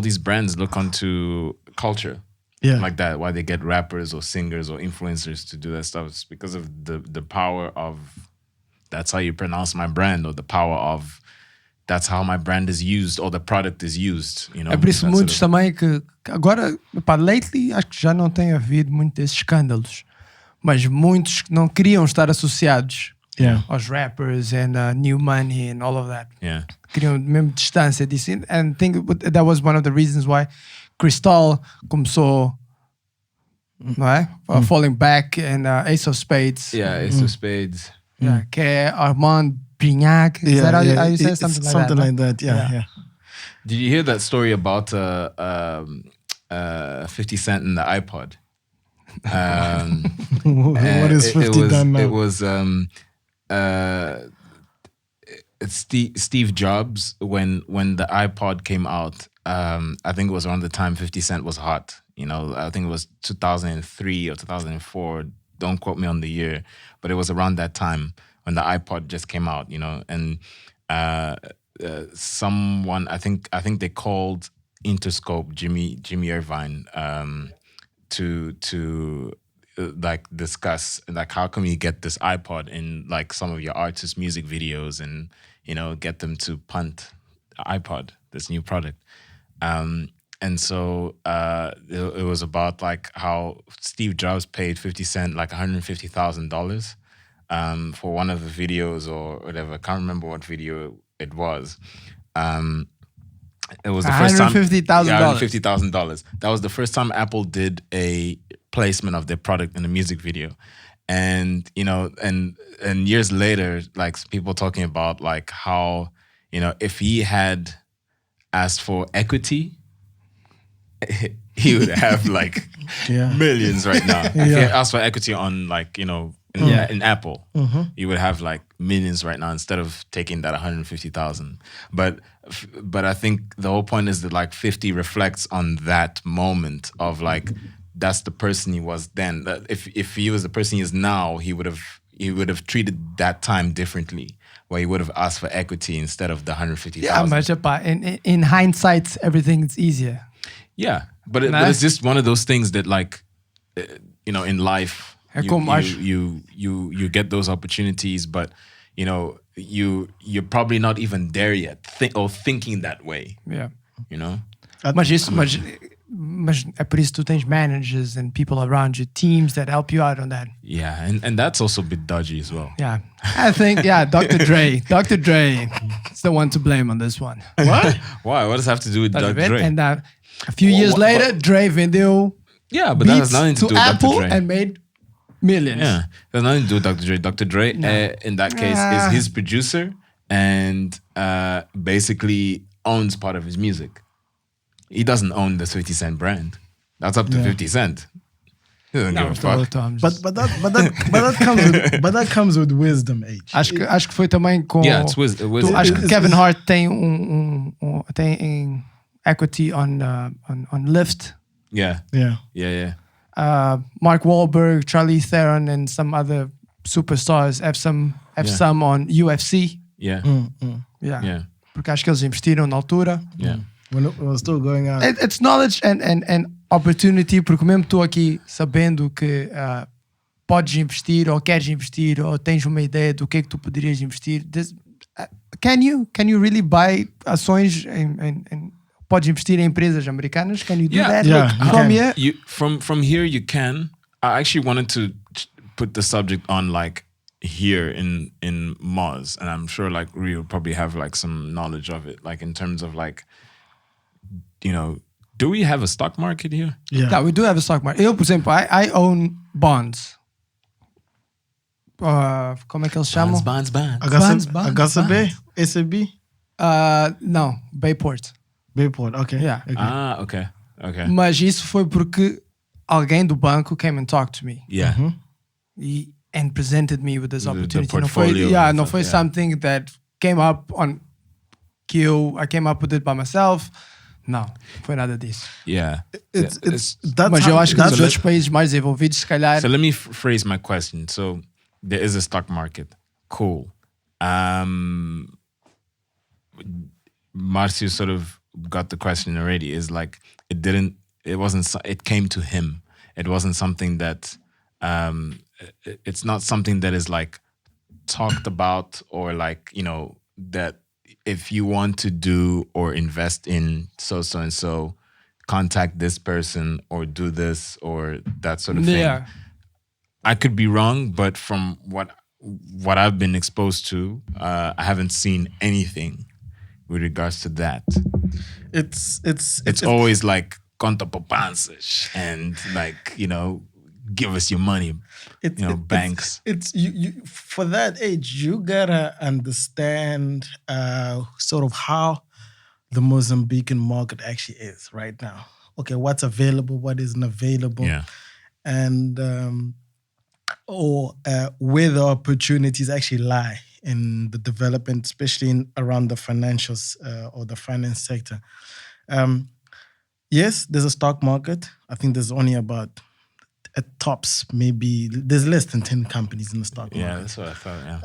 Speaker 7: these brands look onto culture?
Speaker 9: Yeah.
Speaker 7: Like that, why they get rappers or singers or influencers to do that stuff? It's because of the power of that's how you pronounce my brand, or the power of that's how my brand is used or the product is used. You know,
Speaker 8: É por isso
Speaker 7: that
Speaker 8: muitos
Speaker 7: sort of-
Speaker 8: também que agora, pá, lately acho que já não tem havido muito desses escândalos, mas muitos que não queriam estar associados
Speaker 9: Yeah.
Speaker 8: aos rappers and new money and all of that.
Speaker 7: Yeah.
Speaker 8: Queriam mesmo distância disso. And I think that was one of the reasons why Cristal começou, não é? Falling Back and Ace of Spades.
Speaker 7: Yeah, Ace of Spades.
Speaker 8: Yeah, que é Armand Brignac. Is that how you say
Speaker 9: It's
Speaker 8: something like
Speaker 9: something
Speaker 8: that?
Speaker 9: like that. Yeah.
Speaker 7: Did you hear that story about 50 Cent and the iPod?
Speaker 9: What is 50 done now?
Speaker 7: It was Steve Jobs when the iPod came out. I think it was around the time 50 Cent was hot. You know, I think it was 2003 or 2004. Don't quote me on the year, but it was around that time when the iPod just came out. You know, and someone I think they called Interscope Jimmy Irvine to like discuss like how can we get this iPod in like some of your artists' music videos and you know get them to punt iPod, this new product. And so it was about like how Steve Jobs paid 50 Cent like $150,000 for one of the videos or whatever. I can't remember what video it was. It was the first time.
Speaker 8: $150,000.
Speaker 7: Yeah, $150,000. That was the first time Apple did a placement of their product in a music video, and you know, and years later, like people talking about like how you know if he had asked for equity, he would have like millions right now. If he had asked for equity on like you know in Apple, you would have like millions right now instead of taking that 150,000. But I think the whole point is that like 50 reflects on that moment of like that's the person he was then. That if he was the person he is now, he would have treated that time differently, where he would have asked for equity instead of the 150,000.
Speaker 8: Yeah, mas epá, in hindsight, everything's easier.
Speaker 7: Yeah, but it's just one of those things that like you know in life you get those opportunities, but you know you're probably not even there yet or thinking that way.
Speaker 8: Yeah.
Speaker 7: You know.
Speaker 8: Mas é por isso tu tens managers and people around you, teams that help you out on that.
Speaker 7: Yeah, and that's also a bit dodgy as well.
Speaker 8: Yeah, I think Dr. Dre is the one to blame on this one.
Speaker 7: What? Why? What does that have to do with Dr. Dre?
Speaker 8: And a few years later, Dre vendeu
Speaker 7: but that has nothing to do with
Speaker 8: Apple
Speaker 7: Dr. Dre.
Speaker 8: and made millions.
Speaker 7: Yeah, it has nothing to do with Dr. Dre. Dr. Dre, in that case, is his producer and basically owns part of his music. He doesn't own the 50 Cent brand. That's up to 50 Cent. He doesn't give a fuck.
Speaker 9: But that comes with wisdom, H.
Speaker 8: Acho que foi também com.
Speaker 7: Yeah, it's wisdom.
Speaker 8: Acho que Kevin Hart tem tem equity on Lyft.
Speaker 7: Yeah.
Speaker 9: Yeah.
Speaker 8: Mark Wahlberg, Charlize Theron, and some other superstars, have some on UFC.
Speaker 7: Yeah.
Speaker 8: Yeah. Porque acho que eles investiram na altura.
Speaker 7: Yeah.
Speaker 9: We're still going on.
Speaker 8: It's knowledge and opportunity, porque mesmo tu aqui sabendo que podes investir ou queres investir ou tens uma ideia do que é que tu poderias investir, can you really buy ações em podes investir em empresas americanas? Can you do that? From here?
Speaker 7: From here you can. I actually wanted to put the subject on like here in Moz, and I'm sure like Rui will probably have like some knowledge of it, like in terms of like, you know, do we have a stock market here?
Speaker 8: Yeah, we do have a stock market. Eu, por exemplo, I own bonds. Como é que eles chamam?
Speaker 7: Bonds.
Speaker 9: HSB? SAB?
Speaker 8: Não, Bayport.
Speaker 9: Bayport, okay.
Speaker 8: Yeah.
Speaker 7: Okay.
Speaker 8: Mas isso foi porque alguém do banco came and talked to me.
Speaker 7: Yeah.
Speaker 8: And presented me with this opportunity.
Speaker 7: Portfolio
Speaker 8: não foi something that came up on I came up with it by myself. Não, foi nada disso.
Speaker 7: Yeah.
Speaker 8: Mas eu acho que nos outros países mais desenvolvidos, se calhar...
Speaker 7: So let me phrase my question. So there is a stock market. Cool. Marcio sort of got the question already. Is like it came to him. It wasn't something that it's not something that is like talked about, or like, you know, that if you want to do or invest in so and so, contact this person or do this or that sort of thing.
Speaker 8: Yeah.
Speaker 7: I could be wrong, but from what I've been exposed to, I haven't seen anything with regards to that. It's always like conta poupanças and like, you know, give us your money. Banks.
Speaker 9: It's you for that age, you gotta understand sort of how the Mozambican market actually is right now. Okay, what's available, what isn't available, and where the opportunities actually lie in the development, especially around the financials or the finance sector. Yes, there's a stock market. I think there's only about at tops, maybe there's less than 10 companies in the stock market.
Speaker 7: Yeah, that's what I thought.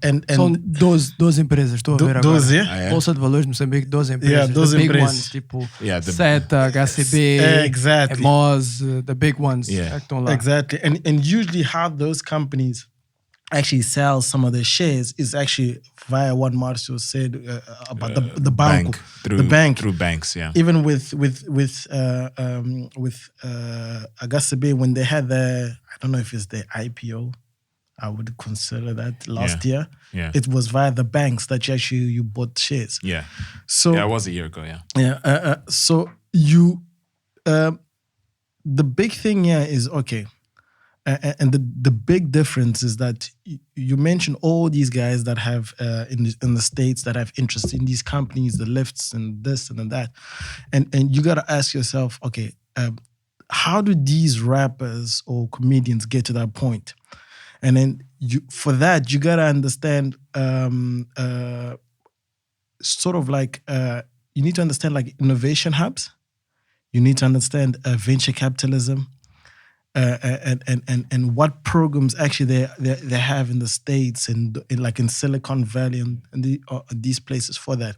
Speaker 9: And
Speaker 8: são 12 empresas, estou a ver agora.
Speaker 9: 12,
Speaker 8: Bolsa de Valores de Moçambique, 12 empresas.
Speaker 9: Yeah, 12
Speaker 8: the big
Speaker 9: empresas.
Speaker 8: ones, tipo
Speaker 7: the
Speaker 8: SETA, HCB,
Speaker 9: exactly.
Speaker 8: Moz, the big ones.
Speaker 7: Yeah,
Speaker 9: exactly. And usually how those companies actually sell some of their shares is actually via what Marcio said about the bank,
Speaker 7: through banks. Yeah,
Speaker 9: even with HSB, when they had I don't know if it's the IPO, I would consider that last year.
Speaker 7: Yeah,
Speaker 9: it was via the banks that you bought shares.
Speaker 7: Yeah,
Speaker 9: so
Speaker 7: it was a year ago.
Speaker 9: So you the big thing here is okay. And the big difference is that you mentioned all these guys that have in the States that have interest in these companies, the lifts and this and that, and you got to ask yourself, okay, how do these rappers or comedians get to that point? And then for that you got to understand sort of like you need to understand like innovation hubs, you need to understand venture capitalism. And what programs actually they have in the States and like in Silicon Valley and these places for that.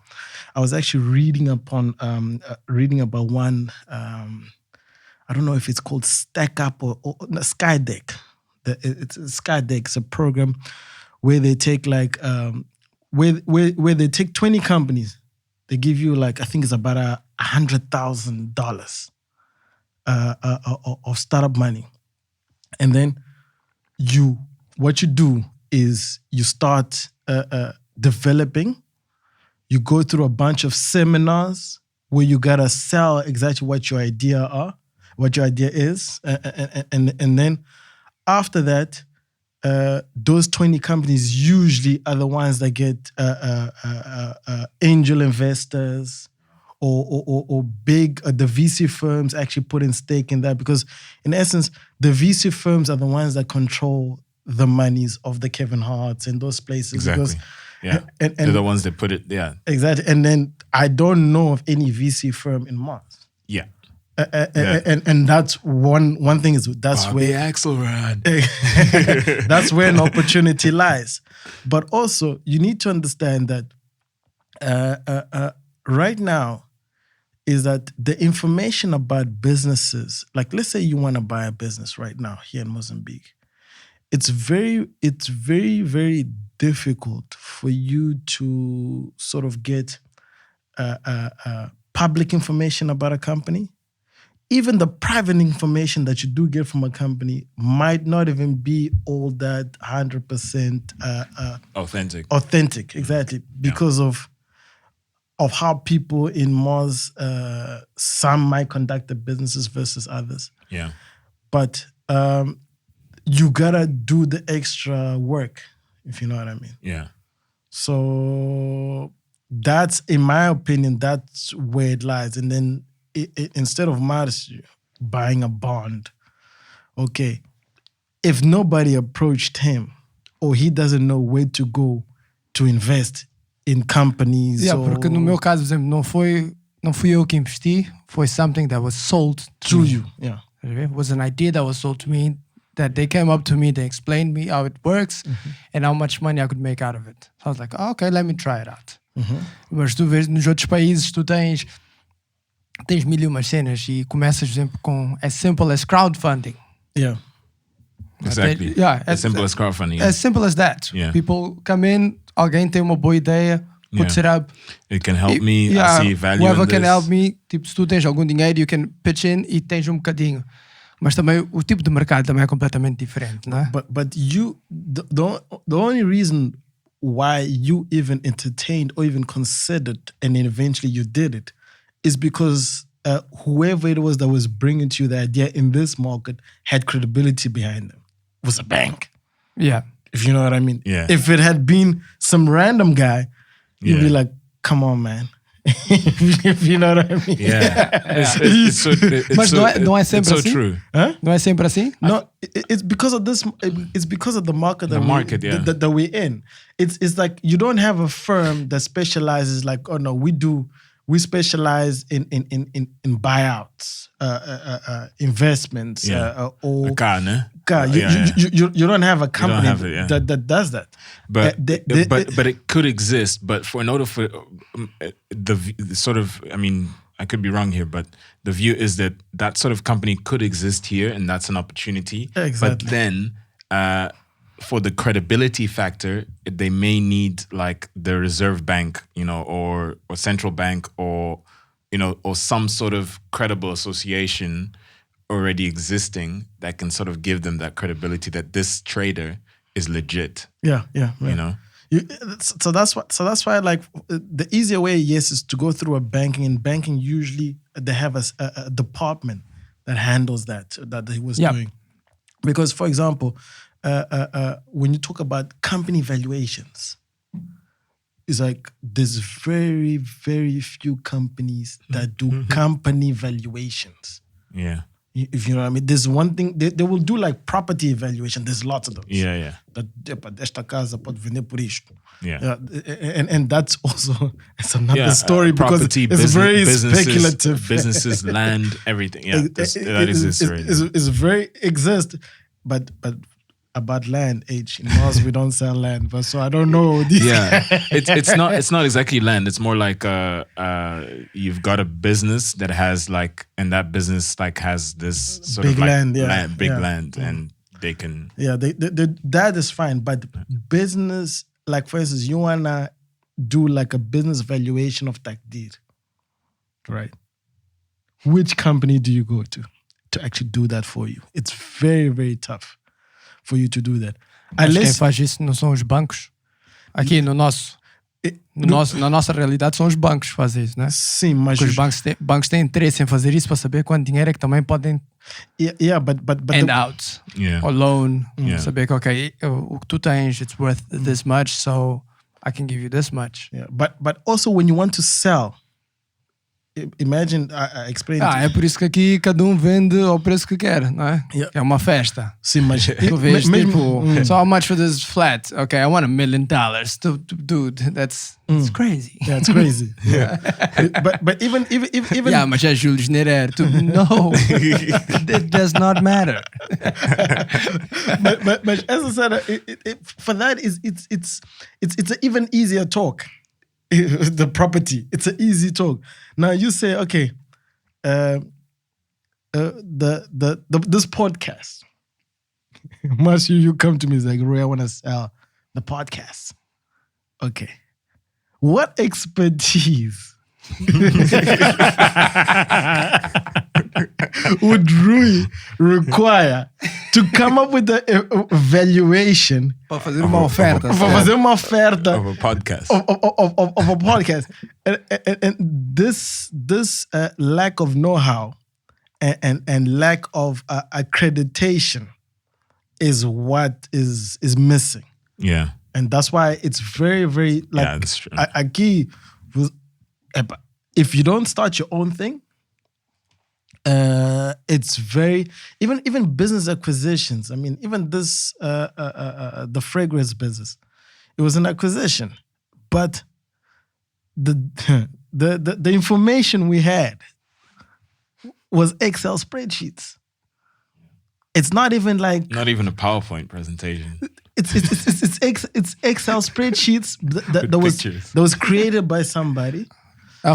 Speaker 9: I was actually reading about one. I don't know if it's called Stack Up or Skydeck. It's Skydeck. It's a program where they take like where they take 20 companies. They give you like I think it's about $100,000. Of startup money, and then what you do is you start developing. You go through a bunch of seminars where you gotta sell exactly what your idea is, and then after that, those 20 companies usually are the ones that get angel investors. Or big the VC firms actually put in stake in that, because in essence the VC firms are the ones that control the monies of the Kevin Harts and those places.
Speaker 7: Exactly.
Speaker 9: Because, and
Speaker 7: they're the ones that put it. Yeah.
Speaker 9: Exactly. And then I don't know of any VC firm in Mars.
Speaker 7: Yeah.
Speaker 9: And that's one thing is that's
Speaker 7: Bobby
Speaker 9: where
Speaker 7: Axelrod.
Speaker 9: that's where an opportunity lies. But also, you need to understand that right now is that the information about businesses, like let's say you want to buy a business right now here in Mozambique, it's very, very difficult for you to sort of get public information about a company. Even the private information that you do get from a company might not even be all that 100% authentic, exactly, because of how people in Moz, some might conduct their businesses versus others.
Speaker 7: Yeah.
Speaker 9: But you gotta do the extra work, if you know what I mean.
Speaker 7: Yeah.
Speaker 9: So that's, in my opinion, that's where it lies. And then instead of Mars buying a bond, okay, if nobody approached him or he doesn't know where to go to invest in companies.
Speaker 8: Yeah, porque no meu caso, por exemplo, não fui eu que investi, foi something that was sold
Speaker 9: to you. Yeah.
Speaker 8: It was an idea that was sold to me, that they came up to me, they explained me how it works and how much money I could make out of it. So I was like, oh, okay, let me try it out. Mas tu vês nos outros países, tu tens mil e umas cenas e começas, por exemplo, com as simple as crowdfunding.
Speaker 9: Yeah.
Speaker 7: Exactly. As simple as crowdfunding.
Speaker 8: As simple as that.
Speaker 7: Yeah.
Speaker 8: People come in, alguém tem uma boa ideia, puts it up.
Speaker 7: It can help me, I see value
Speaker 8: whoever
Speaker 7: in
Speaker 8: can
Speaker 7: this.
Speaker 8: help me. Tipo, se tu tens algum dinheiro, you can pitch in e tens bocadinho. Mas também o tipo de mercado também é completamente diferente, não é?
Speaker 9: But you, the only reason why you even entertained or even considered and then eventually you did it is because whoever it was that was bringing to you the idea in this market had credibility behind them. It was a bank.
Speaker 8: Yeah.
Speaker 9: If you know what I mean.
Speaker 7: Yeah.
Speaker 9: If it had been some random guy, you'd be like, come on, man. If you know what I mean.
Speaker 7: Yeah. Mas
Speaker 8: não é sempre
Speaker 7: it's so
Speaker 8: assim?
Speaker 7: true.
Speaker 9: Huh?
Speaker 8: Não é sempre assim?
Speaker 9: No, it's because of this. It's because of the market that we're in. It's like you don't have a firm that specializes like, oh no, we specialize in buyouts, investments, or
Speaker 7: a car, ne?
Speaker 9: You don't have a company that does that.
Speaker 7: But but it could exist. But in order for the sort of, I mean, I could be wrong here, but the view is that sort of company could exist here, and that's an opportunity.
Speaker 9: Exactly.
Speaker 7: But then, for the credibility factor, they may need like the Reserve Bank, you know, or central bank, or you know, or some sort of credible association already existing that can sort of give them that credibility that this trader is legit.
Speaker 9: Yeah.
Speaker 7: You know.
Speaker 9: So that's why like the easier way, yes, is to go through a banking. And banking usually they have a department that handles that he was doing. Because for example, when you talk about company valuations, it's like there's very, very few companies that do company valuations.
Speaker 7: Yeah.
Speaker 9: If you know what I mean, there's one thing they will do like property evaluation. There's lots of those.
Speaker 7: Yeah.
Speaker 9: Esta casa pode vender por isto.
Speaker 7: Yeah.
Speaker 9: And that's also it's another story because
Speaker 7: property,
Speaker 9: it's very speculative.
Speaker 7: Businesses, land, everything. Yeah, that exists already.
Speaker 9: It's very exist, but about land, in Mars we don't sell land, but so I don't know.
Speaker 7: It's not exactly land. It's more like you've got a business that has like, and that business like has this sort
Speaker 9: big
Speaker 7: of like
Speaker 9: land,
Speaker 7: land, and they can.
Speaker 9: Yeah, that is fine, but business, like for instance, you wanna do like a business valuation of Takdir, right? Which company do you go to actually do that for you? It's very, very tough for you to do that.
Speaker 8: Mas quem faz isso não são os bancos. Aqui na nossa realidade são os bancos que fazem isso, né?
Speaker 9: Sim, mas
Speaker 8: os bancos têm interesse em fazer isso para saber quanto dinheiro é que também podem hand out or loan. Saber que ok, o que tu tens, it's worth this much, so I can give you this much.
Speaker 9: Yeah, but also when you want to sell, imagine, I explained.
Speaker 8: É por isso que aqui cada um vende ao preço que quer, não é?
Speaker 9: Yeah.
Speaker 8: É uma festa.
Speaker 9: Sim, mas
Speaker 8: Tu vês,
Speaker 9: mesmo,
Speaker 8: tipo, so how much for this flat? Okay, I want $1 million. Dude, that's crazy.
Speaker 9: yeah, it's crazy. Yeah. but even
Speaker 8: Yeah, mas é Júlio Nerer. No, that does not matter.
Speaker 9: but as I said, for that it's an even easier talk. The property, it's an easy talk. Now you say, okay, this podcast. Marcio, you come to me, it's like, Rui, I want to sell the podcast. Okay, what expertise would Rui require to come up with the valuation
Speaker 8: Para fazer uma oferta.
Speaker 9: para fazer uma oferta
Speaker 7: Of a podcast.
Speaker 9: of a podcast? And this lack of know-how and lack of accreditation is what is missing.
Speaker 7: Yeah.
Speaker 9: And that's why it's very, very like
Speaker 7: Yeah, that's true.
Speaker 9: aqui, if you don't start your own thing, it's very even business acquisitions. I mean, even this the fragrance business, it was an acquisition, but the information we had was Excel spreadsheets. It's not even like
Speaker 7: Not even a PowerPoint presentation.
Speaker 9: it's Excel spreadsheets that
Speaker 7: pictures.
Speaker 9: was created by somebody.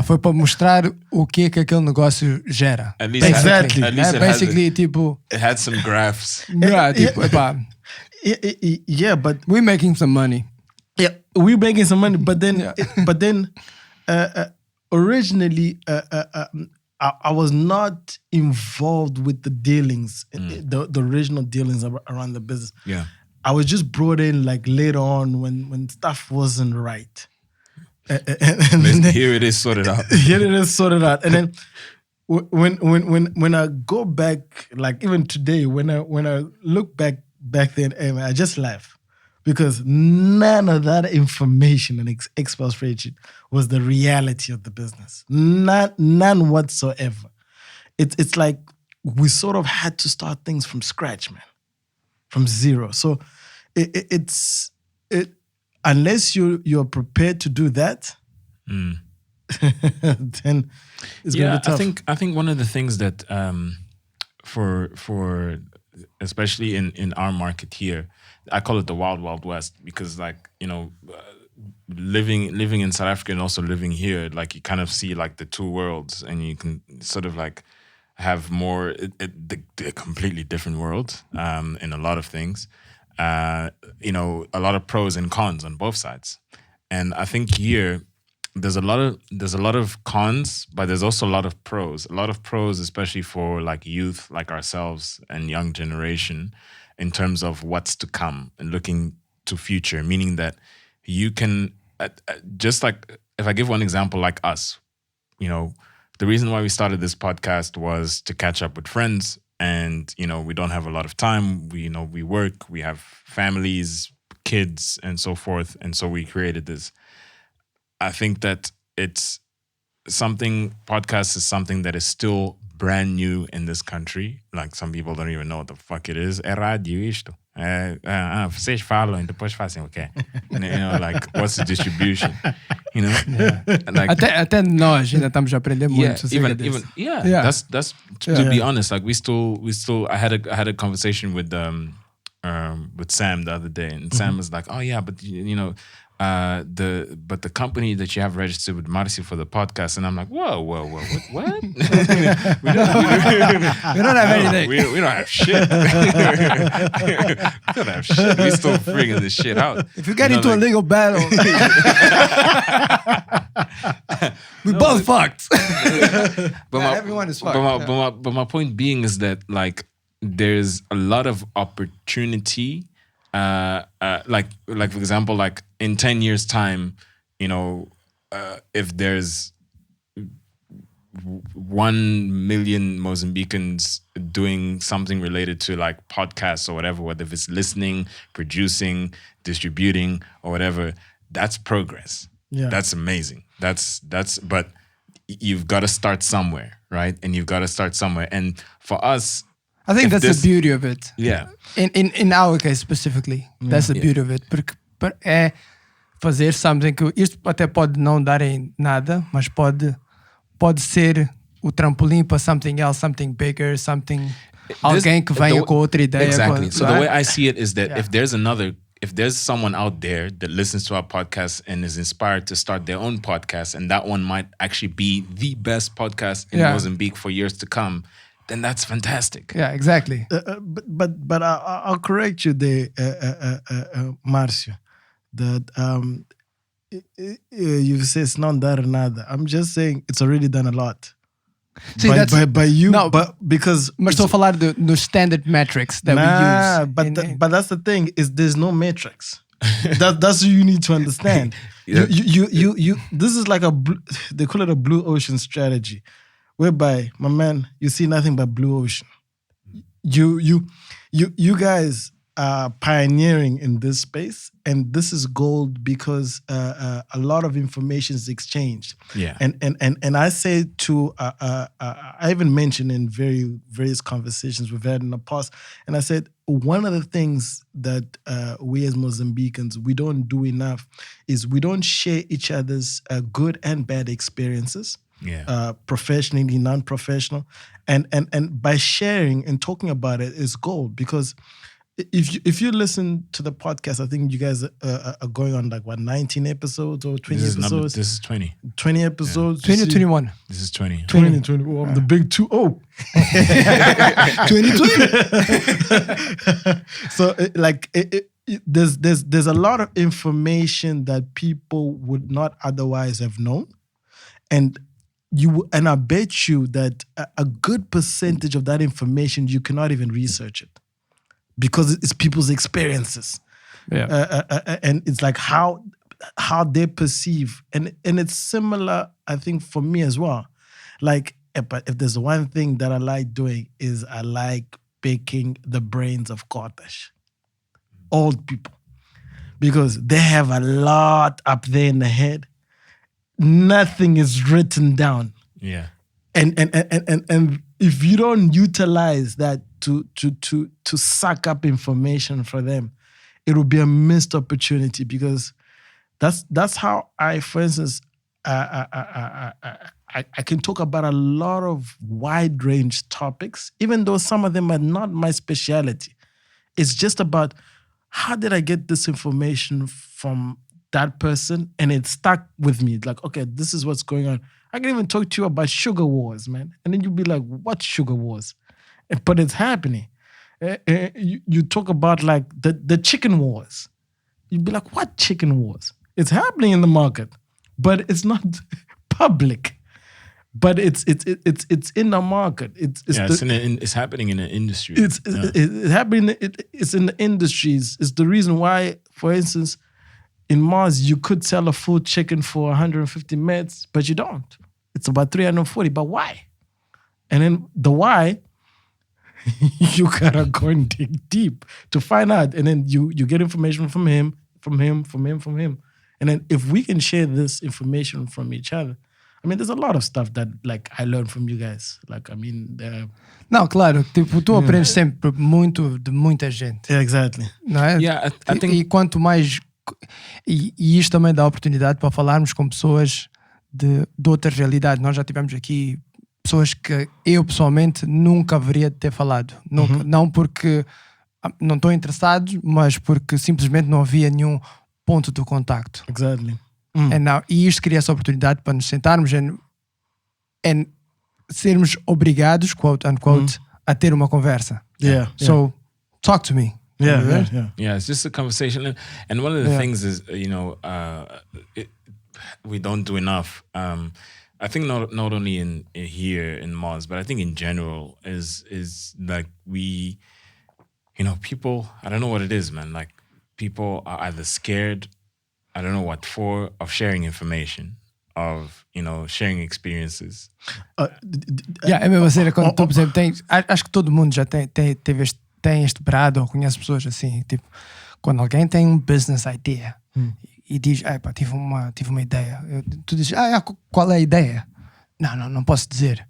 Speaker 8: Foi para mostrar o que é que aquele negócio gera.
Speaker 7: At least
Speaker 9: Exactly.
Speaker 7: At least
Speaker 8: Basically, tipo,
Speaker 7: it had some graphs.
Speaker 8: tipo, epá,
Speaker 9: Yeah, but
Speaker 8: we're making some money.
Speaker 9: yeah, we're making some money. But then, originally, I was not involved with the dealings, the original dealings around the business.
Speaker 7: Yeah.
Speaker 9: I was just brought in like later on when stuff wasn't right. And then
Speaker 7: Here it is sorted out.
Speaker 9: here it is sorted out. And then when I go back, like even today, when I look back then, I just laugh because none of that information in Excel spreadsheet was the reality of the business. None whatsoever. It's like we sort of had to start things from scratch, man, from zero. So it's unless you're prepared to do that, then it's gonna be tough.
Speaker 7: I think one of the things that for especially in our market here, I call it the wild wild west because like living in South Africa and also living here, like you kind of see like the two worlds and you can sort of like have more the completely different world in a lot of things. A lot of pros and cons on both sides, and I think here there's a lot of cons, but there's also a lot of pros. A lot of pros, especially for like youth like ourselves and young generation, in terms of what's to come and looking to future. Meaning that you can just like if I give one example, like us, the reason why we started this podcast was to catch up with friends. And, we don't have a lot of time. We work, we have families, kids, and so forth. And so we created this. I think that podcast is something that is still brand new in this country. Like some people don't even know what the fuck it is. É rádio isto. Vocês falam e depois fazem o quê? Like, what's the distribution? Like,
Speaker 8: até nós ainda estamos a aprender muito.
Speaker 7: That's to be honest. Like we still. I had a conversation with Sam the other day, and Sam was like, "Oh yeah, but the company that you have registered with Marcio for the podcast," and I'm like, "Whoa, what? we don't have anything. We don't have shit. We don't have shit. We still figuring this shit out.
Speaker 8: If you get into a legal battle, we both fucked. Everyone is fucked.
Speaker 7: But my point being is that like there's a lot of opportunity. Like for example, like in 10 years' time, if there's 1 million Mozambicans doing something related to like podcasts or whatever, whether it's listening, producing, distributing, or whatever, that's progress.
Speaker 9: Yeah.
Speaker 7: That's amazing. But you've got to start somewhere, right? And you've got to start somewhere. And for us,
Speaker 8: I think
Speaker 7: if
Speaker 8: that's the beauty of it.
Speaker 7: Yeah.
Speaker 8: In our case specifically, that's the beauty of it. Porque é fazer something que isto até pode não dar em nada, mas pode ser o trampolim para something else, something bigger, something. Alguém que venha com outra ideia.
Speaker 7: Exactly. So the
Speaker 8: right?
Speaker 7: way I see it is that if there's someone out there that listens to our podcast and is inspired to start their own podcast, and that one might actually be the best podcast in Mozambique for years to come, then that's fantastic.
Speaker 8: Yeah, exactly.
Speaker 9: But I'll correct you there, Marcio, that you say it's not that or nada. I'm just saying it's already done a lot.
Speaker 8: See,
Speaker 9: by you,
Speaker 8: no,
Speaker 9: but because
Speaker 8: mas estou a falar dos standard metrics that we use.
Speaker 9: But that's the thing, is there's no metrics. That's what you need to understand. You this is like they call it a blue ocean strategy, whereby, my man, you see nothing but blue ocean. You guys are pioneering in this space, and this is gold because a lot of information is exchanged.
Speaker 7: Yeah.
Speaker 9: And I say to I even mentioned in various conversations we've had in the past, and I said one of the things that we as Mozambicans we don't do enough is we don't share each other's good and bad experiences.
Speaker 7: Yeah.
Speaker 9: Professionally, non-professional, and by sharing and talking about it is gold, because if you listen to the podcast, I think you guys are going on like 19 episodes or 20 episodes.
Speaker 7: This is 20.
Speaker 9: 20 episodes.
Speaker 8: 20 or 21?
Speaker 7: This is 20.
Speaker 9: 20. Oh, I'm the big 2-0. 2020. So there's a lot of information that people would not otherwise have known, and I bet you that a good percentage of that information you cannot even research it, because it's people's experiences.
Speaker 8: Yeah.
Speaker 9: And it's like how they perceive. And it's similar, I think, for me as well. Like, if there's one thing that I like doing is I like picking the brains of Kotash. Old people. Because they have a lot up there in the head. Nothing is written down.
Speaker 7: Yeah.
Speaker 9: And if you don't utilize that to suck up information for them, it will be a missed opportunity, because that's how I, for instance, I can talk about a lot of wide range topics, even though some of them are not my speciality. It's just about, how did I get this information from that person, and it stuck with me. Like, okay, this is what's going on. I can even talk to you about sugar wars, man. And then you'll be like, what sugar wars? But it's happening. You talk about like the chicken wars. You'd be like, what chicken wars? It's happening in the market, but it's not public. But it's in the market.
Speaker 7: It's happening in the industry.
Speaker 9: It's happening. It's in the industries. It's the reason why, for instance, in Mars, you could sell a full chicken for 150 meds, but you don't. It's about 340. But why? And then the why, you gotta go and dig deep to find out. And then you get information from him. And then if we can share this information from each other, I mean, there's a lot of stuff that like I learned from you guys. Like, I mean,
Speaker 8: não, claro, tipo, tu aprendes sempre muito de muita gente.
Speaker 9: Yeah, exactly.
Speaker 8: Não é?
Speaker 7: Yeah, I think...
Speaker 8: E quanto mais... E isto também dá oportunidade para falarmos com pessoas de outras realidades. Nós já tivemos aqui pessoas que eu pessoalmente nunca haveria de ter falado. Nunca. Não porque não estou interessado, mas porque simplesmente não havia nenhum ponto de contacto.
Speaker 9: Exactly.
Speaker 8: E isto cria essa oportunidade para nos sentarmos e sermos obrigados, quote unquote, a ter uma conversa.
Speaker 9: Yeah.
Speaker 8: So, talk to me.
Speaker 7: Yeah, it's just a conversation. And one of the things is, we don't do enough. I think not only in here in Moz, but I think in general is like we, people, I don't know what it is, man. Like, people are either scared, I don't know what for, of sharing information, of, sharing experiences.
Speaker 8: É mesmo assim, quando tu, por exemplo, acho que todo mundo já tem estudado ou conhece pessoas assim, tipo, quando alguém tem um business idea e diz, tive uma ideia, tu dizes, qual é a ideia? não posso dizer.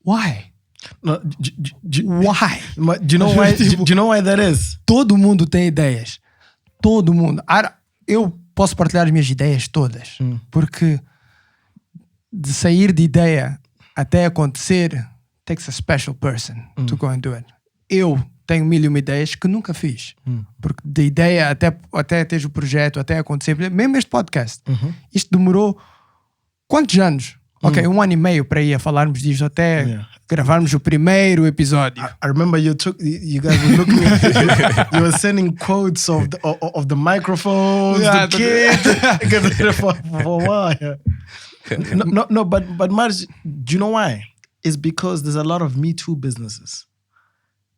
Speaker 8: Why?
Speaker 9: No,
Speaker 8: Why?
Speaker 9: do you know why? Do you know why that is?
Speaker 8: Todo mundo tem ideias. Todo mundo. Eu posso partilhar as minhas ideias todas. Porque de sair de ideia até acontecer, takes a special person to go and do it. Eu tenho 1001 ideias que nunca fiz. Porque de ideia até teres o projeto, até acontecer, mesmo este podcast, isto demorou quantos anos? Ok, 1 ano e meio para ir a falarmos disto até gravarmos o primeiro episódio.
Speaker 9: I remember you guys were looking at you were sending quotes of the microphones, the kit for a while. No, but Marge, do you know why? It's because there's a lot of Me Too businesses.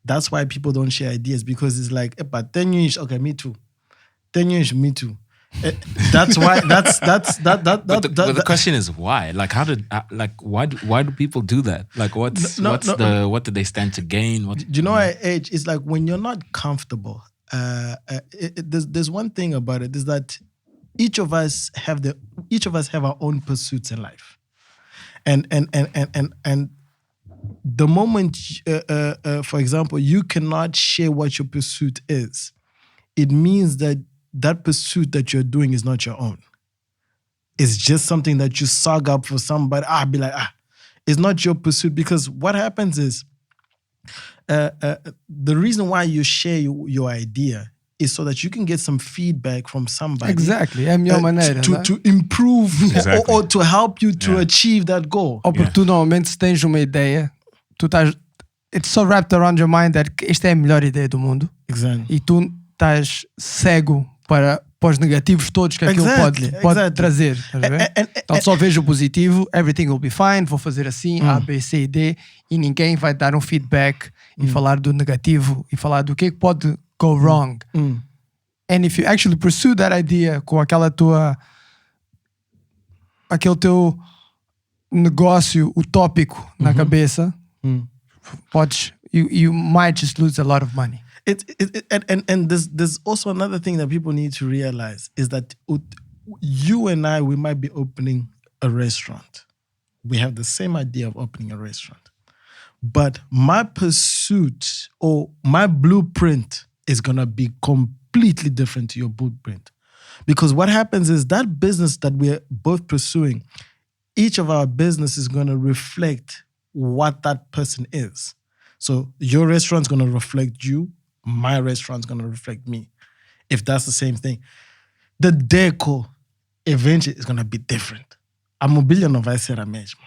Speaker 9: That's why people don't share ideas, because it's like, but 10 years, okay, me too. 10 years, me too. That's why. But
Speaker 7: the question is why? Like, why do people do that? Like, what do they stand to gain?
Speaker 9: Do you know why age? It's like when you're not comfortable. There's one thing about it, is that each of us have our own pursuits in life, and the moment, for example, you cannot share what your pursuit is, it means that pursuit that you're doing is not your own. It's just something that you sog up for somebody. Be like, it's not your pursuit. Because what happens is, the reason why you share your idea is so that you can get some feedback from somebody.
Speaker 8: Exactly. É a melhor maneira.
Speaker 9: To improve or to help you to achieve that goal.
Speaker 8: Ou porque tu normalmente, se tens uma ideia, tu estás... It's so wrapped around your mind that esta é a melhor ideia do mundo.
Speaker 9: Exactly.
Speaker 8: E tu estás cego para os negativos todos que aquilo pode trazer. Então só vejo o positivo, everything will be fine, vou fazer assim, A, B, C e D, e ninguém vai dar um feedback e falar do negativo e falar do que pode go wrong. And if you actually pursue that idea com aquele teu negócio utópico na cabeça, podes, you might just lose a lot of money.
Speaker 9: And there's also another thing that people need to realize, is that you and I, we might be opening a restaurant. We have the same idea of opening a restaurant. But my pursuit or my blueprint is going to be completely different to your blueprint. Because what happens is that business that we're both pursuing, each of our business is going to reflect what that person is. So your restaurant's going to reflect you. My restaurant's going to reflect me. If that's the same thing. The deco eventually is going to be different. A mobília não vai ser a mesma.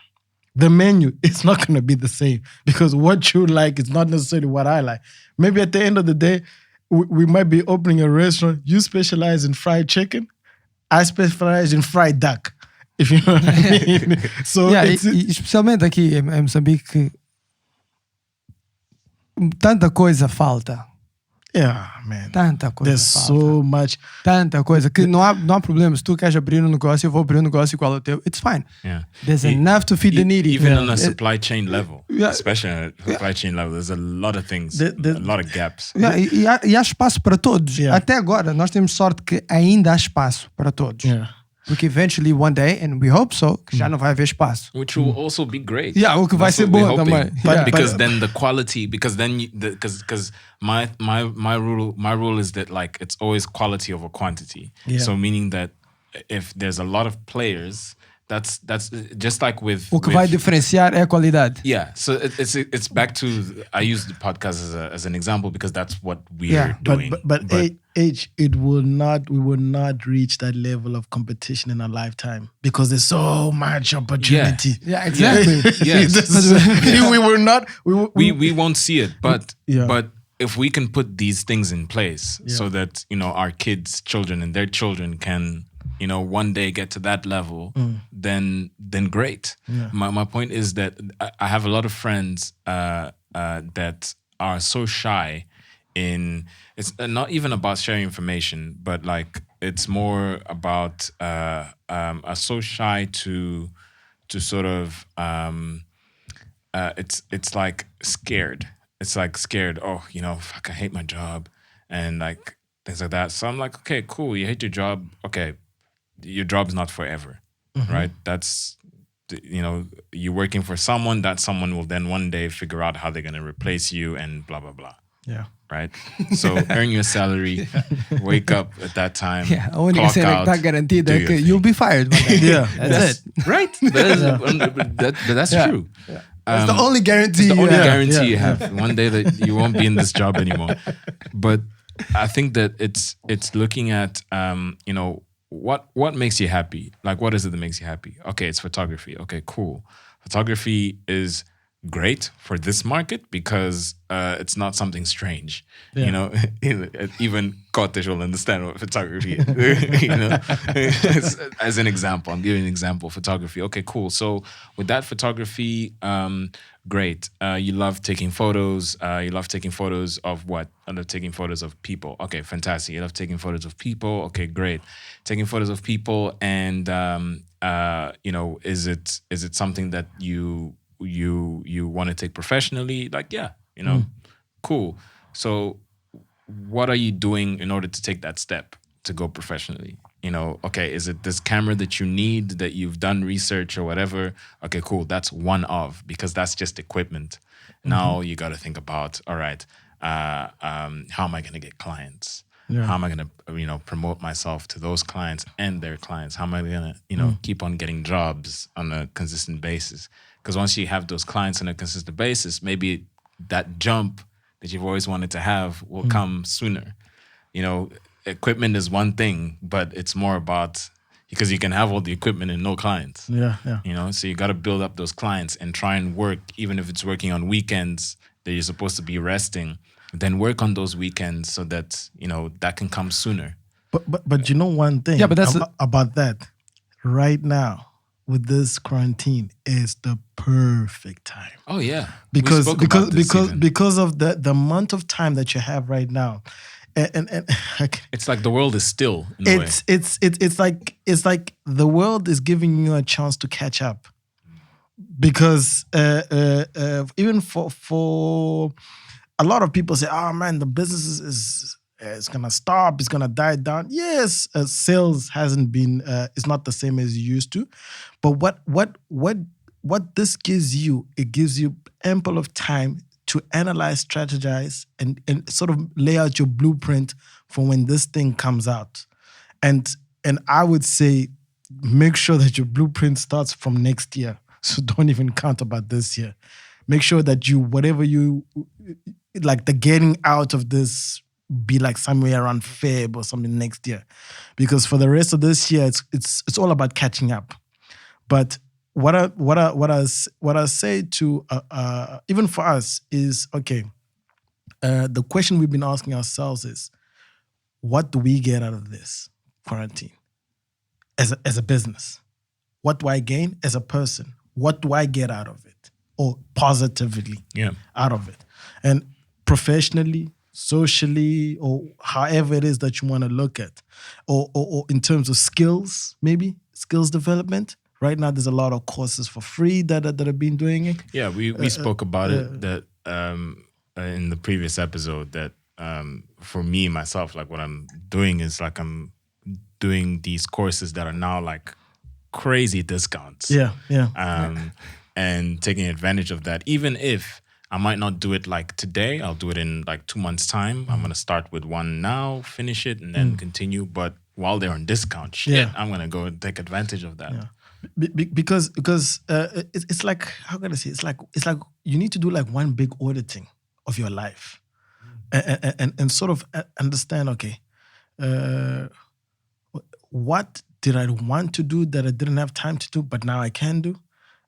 Speaker 9: The menu is not going to be the same, because what you like is not necessarily what I like. Maybe at the end of the day, we might be opening a restaurant. You specialize in fried chicken. I specialize in fried duck. If you know what I mean. So
Speaker 8: especialmente aqui em Moçambique, tanta coisa falta.
Speaker 9: Yeah, man.
Speaker 8: Tanta coisa
Speaker 9: There's
Speaker 8: falta.
Speaker 9: so much.
Speaker 8: Tanta coisa que não há problema. Se tu queres abrir um negócio, eu vou abrir um negócio igual ao teu. It's fine.
Speaker 7: Yeah.
Speaker 8: There's enough to feed the needy.
Speaker 7: Even on a supply chain level, especially on a supply chain level, there's a lot of things, a lot of gaps.
Speaker 8: E há espaço para todos. Até agora, nós temos sorte que ainda há espaço para todos. Porque eventually, one day, and we hope so, que já não vai haver espaço.
Speaker 7: Which will also be great.
Speaker 8: O que vai ser bom também.
Speaker 7: Because then the quality, because my rule is that, like, it's always quality over quantity. So meaning that if there's a lot of players, that's just like with...
Speaker 8: O que vai diferenciar é a qualidade.
Speaker 7: Yeah, so it's back to, I use the podcast as an example because that's what we are doing.
Speaker 9: But we will not reach that level of competition in our lifetime, because there's so much opportunity.
Speaker 8: Yeah, exactly.
Speaker 7: Yes.
Speaker 9: We will not.
Speaker 7: We won't see it, but if we can put these things in place so that, you know, our kids, children, and their children can, you know, one day get to that level, then great. My point is that I have a lot of friends that are so shy in, it's not even about sharing information, but like it's more about are so shy to sort of it's like scared. It's like scared. Oh, you know, fuck, I hate my job, and like things like that. So I'm like, okay, cool. You hate your job. Okay, your job's not forever, right? That's you're working for someone. That someone will then one day figure out how they're going to replace you and blah blah blah.
Speaker 9: Yeah.
Speaker 7: Right. So earn your salary, wake up at that time.
Speaker 8: Yeah, a única
Speaker 7: clock
Speaker 8: cena que
Speaker 7: out,
Speaker 8: está garantida
Speaker 7: do
Speaker 8: é
Speaker 7: your
Speaker 8: que
Speaker 7: thing.
Speaker 8: you'll be fired.
Speaker 9: Yeah.
Speaker 8: That's it.
Speaker 7: Right. That's
Speaker 8: Yeah.
Speaker 7: true.
Speaker 8: That's the only guarantee.
Speaker 7: It's the only
Speaker 8: you have.
Speaker 7: guarantee you have. One day that you won't be in this job anymore. But I think that it's looking at what makes you happy. Like, what is it that makes you happy? Okay, it's photography. Okay, cool. Photography is great for this market because it's not something strange.
Speaker 9: Yeah.
Speaker 7: You know, even cottage will understand what photography is. You know, as an example, I'm giving an example. Photography. Okay, cool. So with that photography, great. You love taking photos. You love taking photos of what? I love taking photos of people. Okay, fantastic. You love taking photos of people. Okay, great. Taking photos of people, and is it something that you want to take professionally? Like, yeah, cool. So what are you doing in order to take that step to go professionally? Okay, is it this camera that you need, that you've done research or whatever? Okay, cool. That's one of, because that's just equipment. Now you got to think about, all right, how am I going to get clients?
Speaker 9: Yeah.
Speaker 7: How am I going to, promote myself to those clients and their clients? How am I going to, keep on getting jobs on a consistent basis? Because once you have those clients on a consistent basis, maybe that jump that you've always wanted to have will come sooner. Equipment is one thing, but it's more about, because you can have all the equipment and no clients.
Speaker 9: Yeah.
Speaker 7: So you got to build up those clients and try and work, even if it's working on weekends that you're supposed to be resting, then work on those weekends so that, that can come sooner.
Speaker 9: But you know one thing
Speaker 8: Yeah, but that's
Speaker 9: about that. Right now, with this quarantine, is the perfect time.
Speaker 7: Oh yeah.
Speaker 9: Because of the amount of time that you have right now. And
Speaker 7: it's like the world is still in a way.
Speaker 9: It's like the world is giving you a chance to catch up, because even for a lot of people say, oh man, the business is gonna stop, it's gonna die down. Yes, sales hasn't been it's not the same as you used to, but what this gives you, it gives you ample of time to analyze, strategize, and sort of lay out your blueprint for when this thing comes out. And I would say, make sure that your blueprint starts from next year. So don't even count about this year. Make sure that whatever you, like the getting out of this, be like somewhere around Feb or something next year. Because for the rest of this year, it's all about catching up. But what I say to even for us is, okay, the question we've been asking ourselves is, what do we get out of this quarantine as a business? What do I gain as a person? What do I get out of it, or positively out of it? And professionally, socially, or however it is that you want to look at, or in terms of skills, maybe skills development. Right now, there's a lot of courses for free that have been doing it.
Speaker 7: Yeah, we spoke about it that in the previous episode, that for me, myself, like what I'm doing is like I'm doing these courses that are now like crazy discounts.
Speaker 9: Yeah.
Speaker 7: And taking advantage of that. Even if I might not do it like today, I'll do it in like 2 months' time. I'm going to start with one now, finish it, and then continue. But while they're on discount, I'm going to go and take advantage of that.
Speaker 9: Yeah. Because it's like, how can I say? It's like you need to do like one big auditing of your life, and sort of understand. Okay, what did I want to do that I didn't have time to do, but now I can do?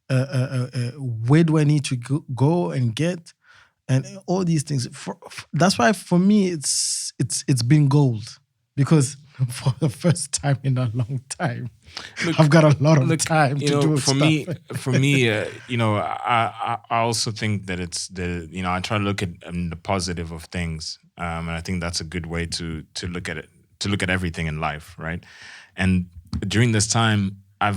Speaker 9: Where do I need to go and get? And all these things. That's why for me it's been gold, because for the first time in a long time, I've got a lot of time to do
Speaker 7: for
Speaker 9: stuff.
Speaker 7: For me, I also think that it's I try to look at the positive of things, and I think that's a good way to look at it, to look at everything in life, right? And during this time, I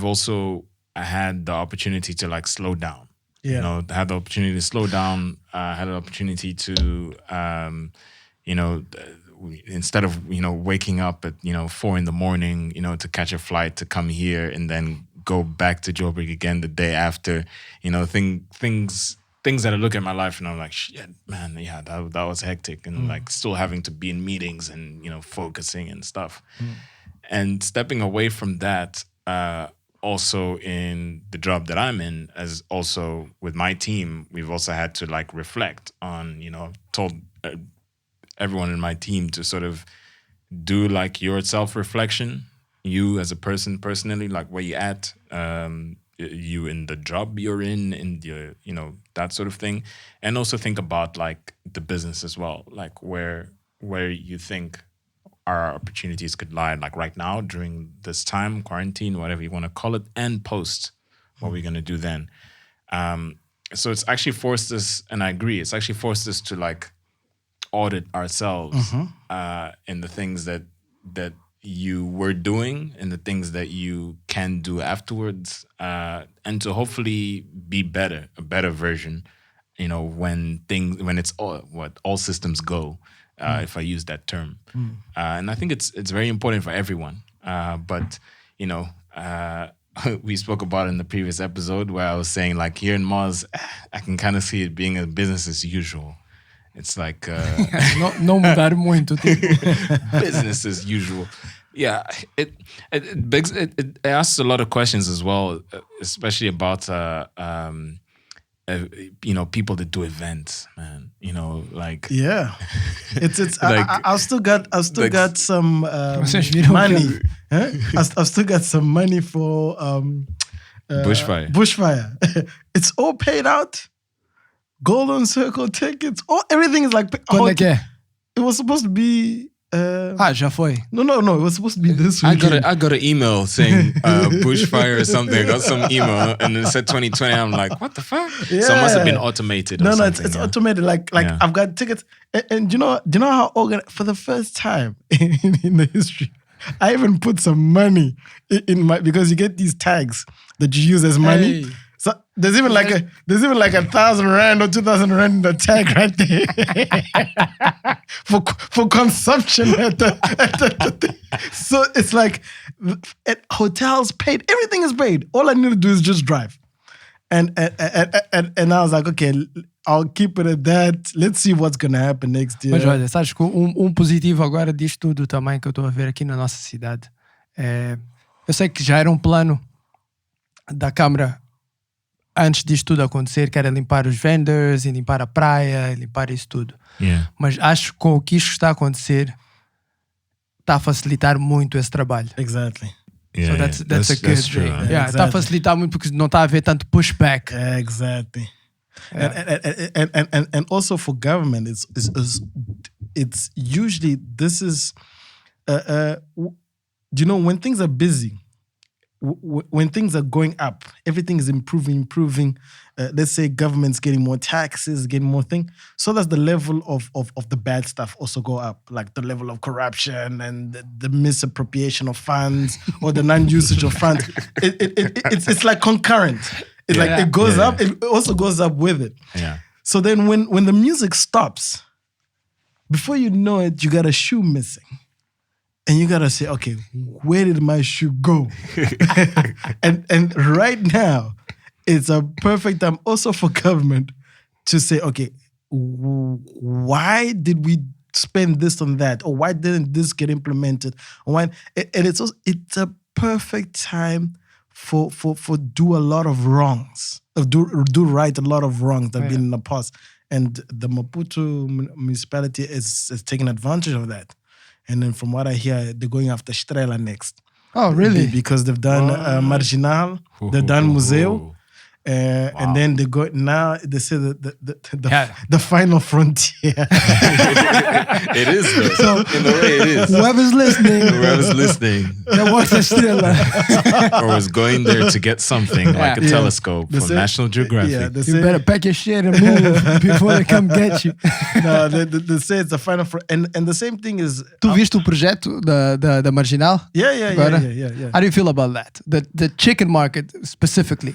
Speaker 7: had the opportunity to like slow down.
Speaker 9: Yeah.
Speaker 7: I had the opportunity to slow down. I had an opportunity to, instead of, waking up at, 4 a.m, to catch a flight to come here and then go back to Joburg again the day after. You know, things that I look at my life and I'm like, shit, man, yeah, that was hectic, and like still having to be in meetings and, you know, focusing and stuff. And stepping away from that, also in the job that I'm in, as also with my team, we've also had to like reflect on, you know, told everyone in my team to sort of do like your self-reflection, you as a person personally, like where you at, you in the job you're in your, you know, that sort of thing. And also think about like the business as well, like where you think our opportunities could lie, like right now during this time, quarantine, whatever you want to call it, and post, what we're going to do then. So it's actually forced us, and I agree, it's actually forced us to like audit ourselves in the things that you were doing and the things that you can do afterwards, and to hopefully be better, a better version, you know, when it's all systems go, if I use that term. And I think it's very important for everyone. But, you know, we spoke about it in the previous episode where I was saying like here in Moz, I can kind of see it being a business as usual. It's like
Speaker 8: Não mudar muito.
Speaker 7: business as usual. Yeah, it asks a lot of questions as well, especially about you know, people that do events, man. You know, like
Speaker 9: it's
Speaker 7: like,
Speaker 9: I've still got some money. Huh? I've still got some money for bushfire. It's all paid out. Golden Circle tickets, everything is like.
Speaker 8: Quando é que é?
Speaker 9: It was supposed to be.
Speaker 8: Já foi.
Speaker 9: No. It was supposed to be this weekend.
Speaker 7: I got an email saying bushfire or something. I got some email and it said 2020. I'm like, what the fuck?
Speaker 9: Yeah.
Speaker 7: So it must have been automated. Or something,
Speaker 9: it's automated. Like I've got tickets, and do you know how for the first time in the history, I even put some money in my, because you get these tags that you use as money.
Speaker 8: Hey.
Speaker 9: So there's even like 1,000 rand or 2,000 rand in the tag right there for consumption at the so it's like hotels paid, everything is paid. All I need to do is just drive, and I was like, okay, I'll keep it at that. Let's see what's gonna happen next year.
Speaker 8: Mas olha, sabes que positivo agora disto tudo também que eu estou a ver aqui na nossa cidade, eu sei que já era um plano da Câmara antes disto tudo acontecer, que era limpar os vendors e limpar a praia, e limpar isso tudo.
Speaker 7: Yeah.
Speaker 8: Mas acho que com o que isto está a acontecer, está a facilitar muito esse trabalho.
Speaker 9: Exactly.
Speaker 7: Yeah,
Speaker 8: so that's a good
Speaker 7: that's true.
Speaker 8: thing. Yeah, está a facilitar muito porque não está a haver tanto pushback.
Speaker 9: Exactly.
Speaker 8: Yeah.
Speaker 9: And also for government, it's usually, this is you know, when things are busy, when things are going up, everything is improving. Let's say government's getting more taxes, getting more things. So does the level of the bad stuff also go up, like the level of corruption and the misappropriation of funds or the non-usage of funds. It's like concurrent. It's like it goes up, it also goes up with it.
Speaker 7: Yeah.
Speaker 9: So then when the music stops, before you know it, you got a shoe missing. And you gotta say, okay, where did my shoe go? and right now, it's a perfect time also for government to say, okay, why did we spend this on that? Or why didn't this get implemented? And it's a perfect time for do a lot of wrongs, do right a lot of wrongs that have been in the past. And the Maputo municipality is taking advantage of that. And then from what I hear, they're going after Strela next.
Speaker 8: Oh, really?
Speaker 9: Because they've done Marginal, they've done Museo, and then they go now. They say the final frontier.
Speaker 7: It is though. So, in a way, it is.
Speaker 8: Whoever's
Speaker 7: listening,
Speaker 8: that was a Strela,
Speaker 7: or was going there to get something like a telescope from National Geographic.
Speaker 9: Yeah,
Speaker 8: you better pack your shit and move before they come get you.
Speaker 9: No, they say it's the final frontier, and the same thing is.
Speaker 8: Tu viste o projeto da Marginal?
Speaker 9: Yeah.
Speaker 8: How do you feel about that? The chicken market specifically.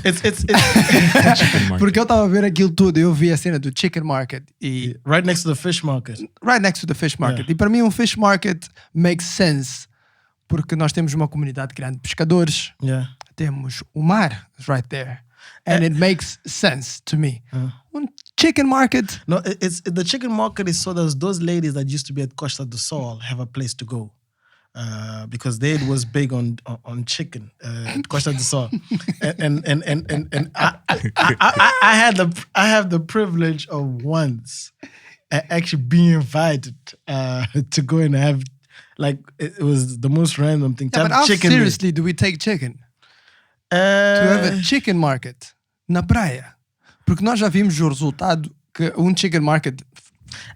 Speaker 9: It's
Speaker 8: Porque eu estava a ver aquilo tudo, eu vi a cena do chicken market e
Speaker 9: right next to the fish market.
Speaker 8: Right next to the fish market. E para mim fish market makes sense porque nós temos uma comunidade grande de pescadores. temos o mar right there. And it makes sense to me. Chicken market.
Speaker 9: No, it's the chicken market is so that those ladies that used to be at Costa do Sol have a place to go. Because they was big on chicken, Costa do Sol, and I have the privilege of once actually being invited to go and have, like, it was the most random thing.
Speaker 8: Yeah, but how seriously do we take chicken? To have a chicken market na praia, porque nós já vimos o resultado que chicken market.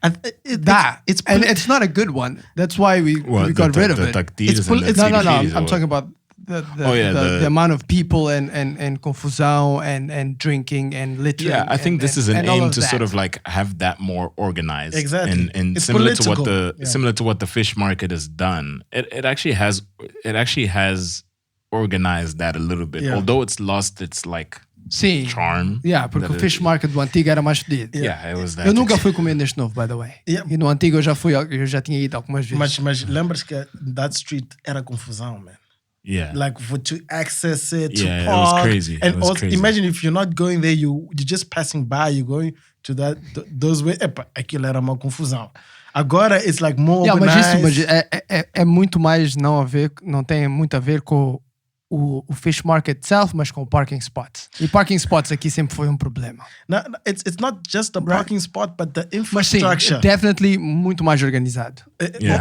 Speaker 8: It's not a good one. That's why we got rid of it. I'm talking about the amount of people and confusão and drinking and littering.
Speaker 7: Yeah, I think this is an aim to sort of like have that more organized. Exactly. And similar to what the fish market has done. It actually has organized that a little bit. Yeah. Although it's lost its like charm.
Speaker 8: Yeah, porque o fish market do antigo era mais fedido.
Speaker 7: Yeah, it was that.
Speaker 8: Eu nunca fui comer neste novo, by the way.
Speaker 9: Yeah.
Speaker 8: E no antigo eu já tinha ido algumas vezes.
Speaker 9: Mas lembras que that street era confusão, man.
Speaker 7: Yeah.
Speaker 9: Like to access it, to park.
Speaker 7: It was crazy.
Speaker 9: And also, imagine if you're not going there, you're just passing by, you're going to those way. Aquilo era uma confusão. Agora it's like more organized.
Speaker 8: Mas é muito mais não tem muito a ver com o fish market itself, mas com o parking spots. E parking spots aqui sempre foi problema.
Speaker 9: No, it's not just the parking spot, but the infrastructure.
Speaker 8: Mas sim, definitely muito mais organizado.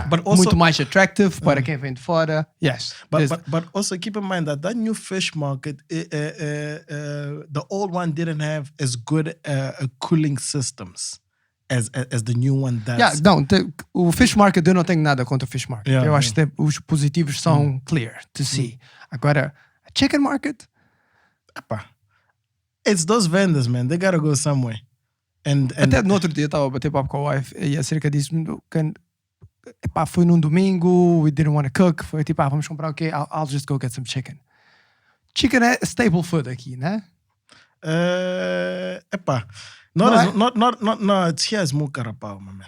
Speaker 9: But also,
Speaker 8: muito mais attractive para quem vem de fora. Yes.
Speaker 9: But also keep in mind that new fish market, the old one didn't have as good cooling systems as the new one does.
Speaker 8: Yeah, não, o fish market eu não tenho nada contra o fish market. Eu acho que os positivos são clear to see. Agora, a chicken market?
Speaker 9: It's those vendors, man. They gotta go somewhere. And
Speaker 8: até no outro dia eu estava a bater papo com a wife e acerca disso. Foi num domingo, we didn't want to cook. Foi tipo, vamos comprar o quê? I'll just go get some chicken. Chicken é staple food aqui, né?
Speaker 9: No, it's here as more carapau, my man.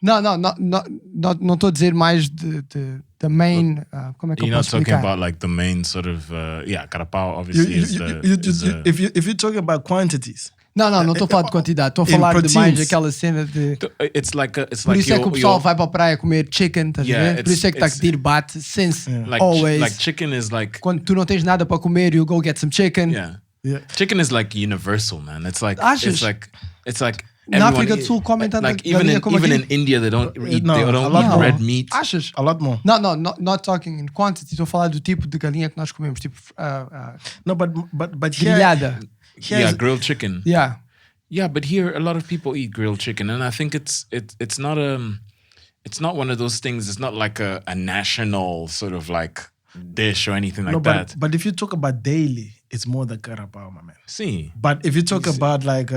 Speaker 8: Não estou a dizer mais the main. Como é que eu posso explicar?
Speaker 7: You're not talking about like the main sort of carapau obviously
Speaker 9: if you're talking about quantities.
Speaker 8: Não estou a falar de quantidade. Estou a falar de mais aquela cena de. Por isso é que o pessoal vai para a praia comer chicken, estás a ver? Por isso é que está a pedir bate, since always.
Speaker 7: Like chicken is like.
Speaker 8: Quando tu não tens nada para comer, you go get some chicken.
Speaker 7: Yeah. Chicken is like universal, man. It's like it's like.
Speaker 8: Na África do Sul comem tanto
Speaker 7: even in India they don't eat red meat.
Speaker 8: Achas?
Speaker 9: A lot more.
Speaker 8: No, not talking in quantity. Estou a falar do tipo de galinha que nós comemos, tipo
Speaker 9: no, but
Speaker 8: grelhada.
Speaker 7: Grilled chicken. Yeah, but here a lot of people eat grilled chicken, and I think it's not one of those things. It's not like a national sort of like dish or anything like that.
Speaker 9: But if you talk about daily, it's more the carapau, my man.
Speaker 7: See.
Speaker 9: But if you talk about like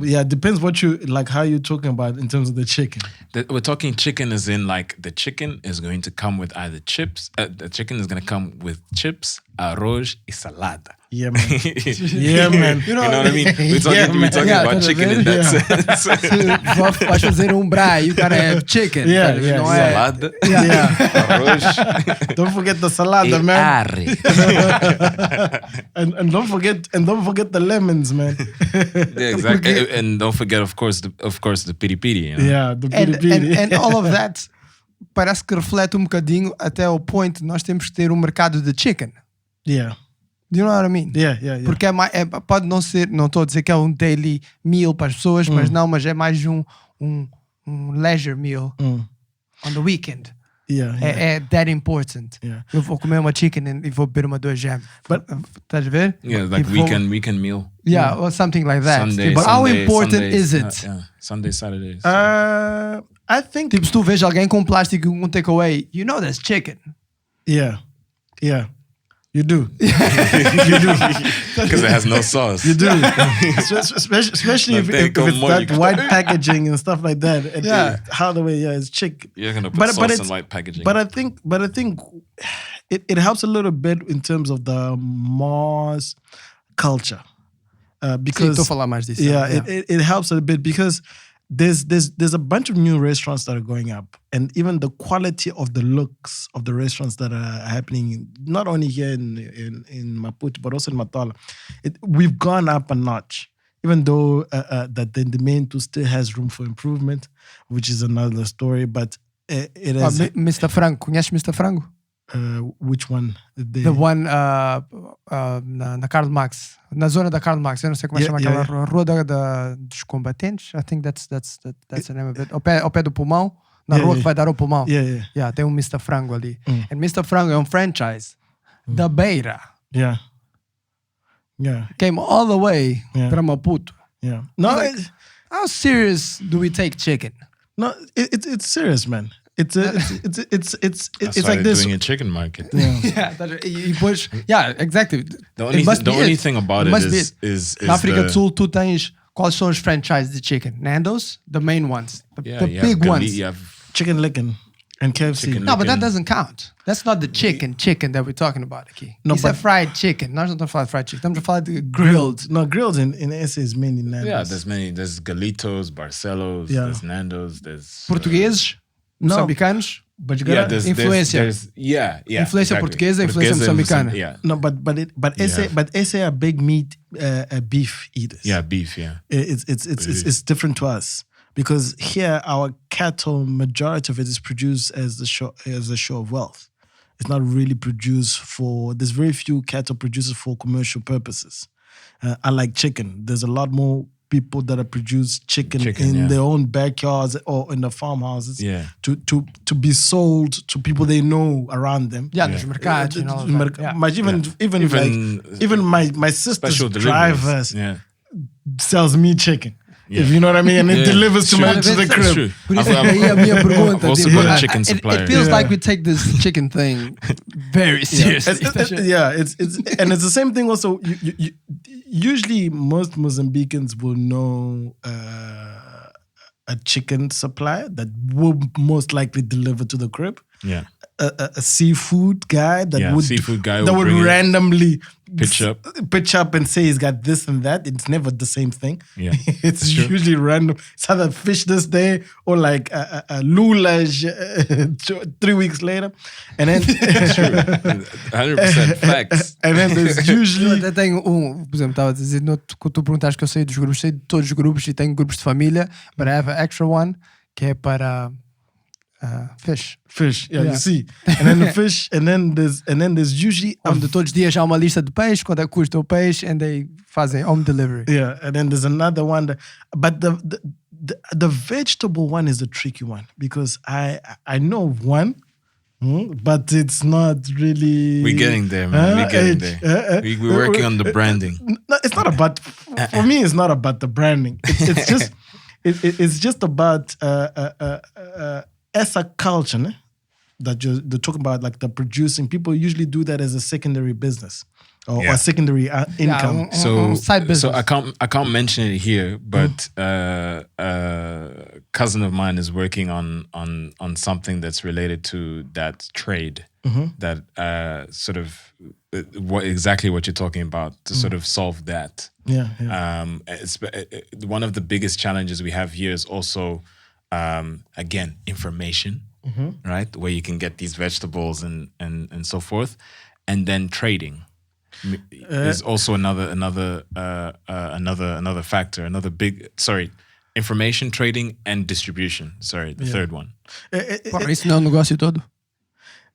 Speaker 9: yeah, depends what you like. How you talking about in terms of the chicken?
Speaker 7: We're talking chicken as in like the chicken is going to come with either chips. The chicken is going to come with chips, arroz, y salada.
Speaker 9: Yeah, man. Yeah, man.
Speaker 7: You know what I mean? We're talking about chicken in that sense.
Speaker 8: Vais fazer braai, you gotta have chicken.
Speaker 9: Yeah.
Speaker 7: Salada.
Speaker 9: Yeah.
Speaker 7: Arroz.
Speaker 9: Don't forget the salada, man. and don't forget the lemons, man.
Speaker 7: Yeah, exactly. And don't forget, of course, the piri-piri. You know?
Speaker 9: Yeah, the piri-piri.
Speaker 8: And all of that parece que reflete bocadinho até o point nós temos que ter mercado de chicken.
Speaker 9: Yeah.
Speaker 8: Do you know what I mean?
Speaker 9: Yeah.
Speaker 8: Porque pode não ser, não estou a dizer que é daily meal para as pessoas, mas é mais um leisure meal on the weekend. É that important.
Speaker 9: Yeah.
Speaker 8: Eu vou comer uma chicken e vou beber uma 2 But estás a ver?
Speaker 7: Yeah, like weekend meal.
Speaker 8: Yeah, or something like that.
Speaker 7: Sunday,
Speaker 8: but how important is it?
Speaker 7: Sunday, Saturdays.
Speaker 9: I think.
Speaker 8: Tipo, se tu vês alguém com plástico e takeaway, you know that's chicken.
Speaker 9: Yeah. You do.
Speaker 7: Because it has no sauce.
Speaker 9: You do. Especially if it's that white packaging and stuff like that. How the way, it's chicken.
Speaker 7: You're going to put sauce in white packaging.
Speaker 9: But I think it helps a little bit in terms of the Mars culture. Because
Speaker 8: estou a falar mais disso.
Speaker 9: It helps a bit because there's a bunch of new restaurants that are going up, and even the quality of the looks of the restaurants that are happening, not only here in Maputo but also in Matala, we've gone up a notch. Even though that the main two still has room for improvement, which is another story. But it has.
Speaker 8: Mr. Frango, conhece Mr. Frango?
Speaker 9: Which one?
Speaker 8: The one na Karl Marx, na zona da Karl Marx. Eu não sei como é que chama aquela rua dos combatentes. I think that's the name of it. Ao pé do Pulmão, na rua que vai dar ao Pulmão. Yeah, tem Mr. Frango ali. And Mr. Frango é franchise da Beira.
Speaker 9: Yeah.
Speaker 8: Came all the way from Maputo.
Speaker 9: Yeah. No,
Speaker 8: how serious do we take chicken?
Speaker 9: No, it's serious, man. It's like this.
Speaker 7: Doing a chicken market.
Speaker 8: Yeah, exactly.
Speaker 7: The only thing about it is
Speaker 8: na África do Sul tu tens quais são os franchises de chicken? Nando's, the main ones, the big ones.
Speaker 7: You have
Speaker 9: Chicken Licken and KFC.
Speaker 8: No, but that doesn't count. That's not the chicken that we're talking about aqui. No, it's a fried chicken. Nós não estamos a falar de fried chicken. Estamos a falar de grilled.
Speaker 9: No, grilled in SA is mainly Nando's.
Speaker 7: Yeah, there's many. There's Galitos, Barcelos, there's Nando's, there's
Speaker 8: portugueses, moçambicanos. But you got influência. Influência portuguesa, influência moçambicana.
Speaker 7: Yeah.
Speaker 9: No, but SA are big meat, beef eaters.
Speaker 7: Yeah, beef. Yeah.
Speaker 9: It's different to us. Because here, our cattle, majority of it is produced as a show of wealth. It's not really produced for. There's very few cattle producers for commercial purposes. Unlike chicken, there's a lot more people that are produce chicken in their own backyards or in the farmhouses.
Speaker 7: Yeah.
Speaker 9: To be sold to people they know around them.
Speaker 8: Yeah, there's mercados, you know.
Speaker 9: Even my sister's driver sells me chicken.
Speaker 7: Yeah.
Speaker 9: If you know what I mean, and it delivers to the crib.
Speaker 7: True. I've also got a chicken supplier.
Speaker 8: It feels like we take this chicken thing very seriously.
Speaker 9: It's the same thing. Also, you usually most Mozambicans will know a chicken supplier that will most likely deliver to the crib.
Speaker 7: Yeah.
Speaker 9: A seafood guy that would randomly pitch up and say he's got this and that. It's never the same thing.
Speaker 7: Yeah,
Speaker 9: it's usually random. It's either fish this day or like a lula 3 weeks later, and then
Speaker 7: 100% facts.
Speaker 9: And then there's usually
Speaker 8: até tenho por exemplo, estava a dizer quando tu perguntaste que eu sei dos grupos, sei de todos os grupos e tenho grupos de família, but I have an extra one que é para fish.
Speaker 9: You see, and then the fish, and then there's usually
Speaker 8: onde todos os dias há uma lista de peixe, quanto é que custa o peixe, and they fazem home delivery.
Speaker 9: Yeah, and then there's another one but the vegetable one is the tricky one because I know of one, but it's not really.
Speaker 7: We're getting there, man. We're getting there. We're working on the branding.
Speaker 9: No, it's not about. For me, it's not about the branding. It's just it's just about as a culture, né? That they're talking about, like the producing. People usually do that as a secondary business or a secondary income.
Speaker 8: Side business.
Speaker 7: So I can't mention it here, but a cousin of mine is working on something that's related to that trade. That sort of exactly what you're talking about to sort of solve that. It's one of the biggest challenges we have here is also. Again, information, right? Where you can get these vegetables and so forth, and then trading is also another factor. Another big information, trading, and distribution. The third one.
Speaker 8: Isso não é negócio todo.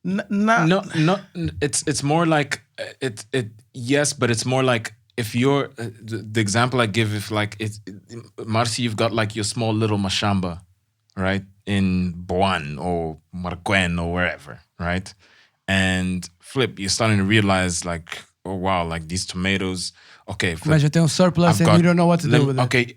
Speaker 7: No. It's more like yes, but it's more like. If you're the example I give, if like it's Marcy, you've got like your small little mashamba. Right, in Boan or Marquen or wherever, right? And you're starting to realize like, oh wow, like these tomatoes, okay.
Speaker 8: Mas you have surplus and you don't know what to do with it.
Speaker 7: Okay,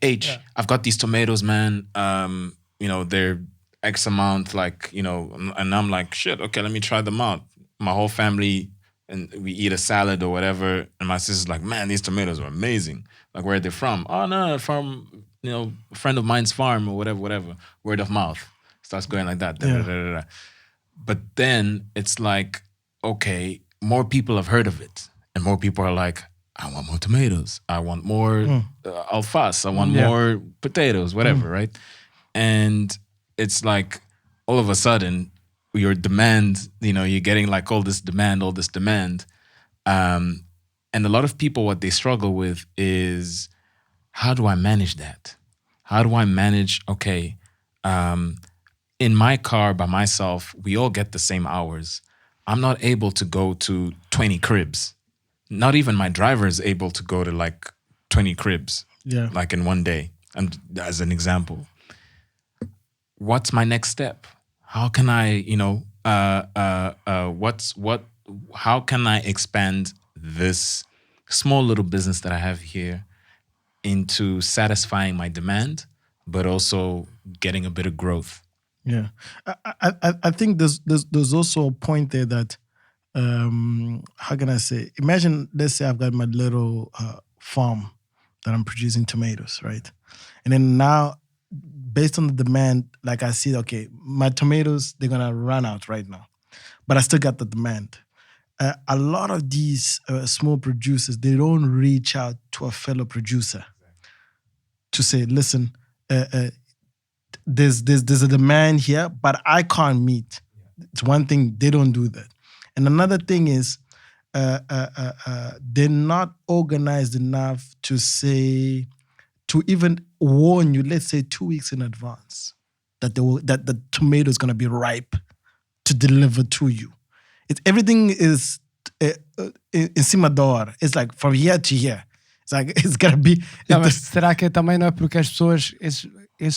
Speaker 7: I've got these tomatoes, man. They're X amount, like, and I'm like, shit, okay, let me try them out. My whole family, and we eat a salad or whatever, and my sister's like, man, these tomatoes are amazing. Like, where are they from? Oh no, from a friend of mine's farm or whatever. Word of mouth starts going like that. But then it's like, okay, more people have heard of it, and more people are like, I want more tomatoes. I want more alfas. I want more potatoes, whatever, right? and it's like all of a sudden your demand, you're getting like all this demand, and a lot of people, what they struggle with is, how do I manage that? How do I manage? Okay, in my car by myself, we all get the same hours. I'm not able to go to 20 cribs. Not even my driver is able to go to like 20 cribs, like in one day. And as an example, what's my next step? How can I, how can I expand this small little business that I have here into satisfying my demand, but also getting a bit of growth?
Speaker 9: Yeah, I think there's also a point there that, how can I say? Imagine, let's say I've got my little farm that I'm producing tomatoes, right? And then now, based on the demand, like I see, okay, my tomatoes, they're gonna run out right now, but I still got the demand. A lot of these small producers, they don't reach out to a fellow producer to say, listen, there's a demand here, but I can't meet. It's one thing, they don't do that. And another thing is, they're not organized enough to say, to even warn you, let's say 2 weeks in advance, that the tomato is going to be ripe to deliver to you. Everything is in cima da hora. It's like from here to here. It's like it's going to be...
Speaker 8: Mas será que também não é porque as pessoas, esses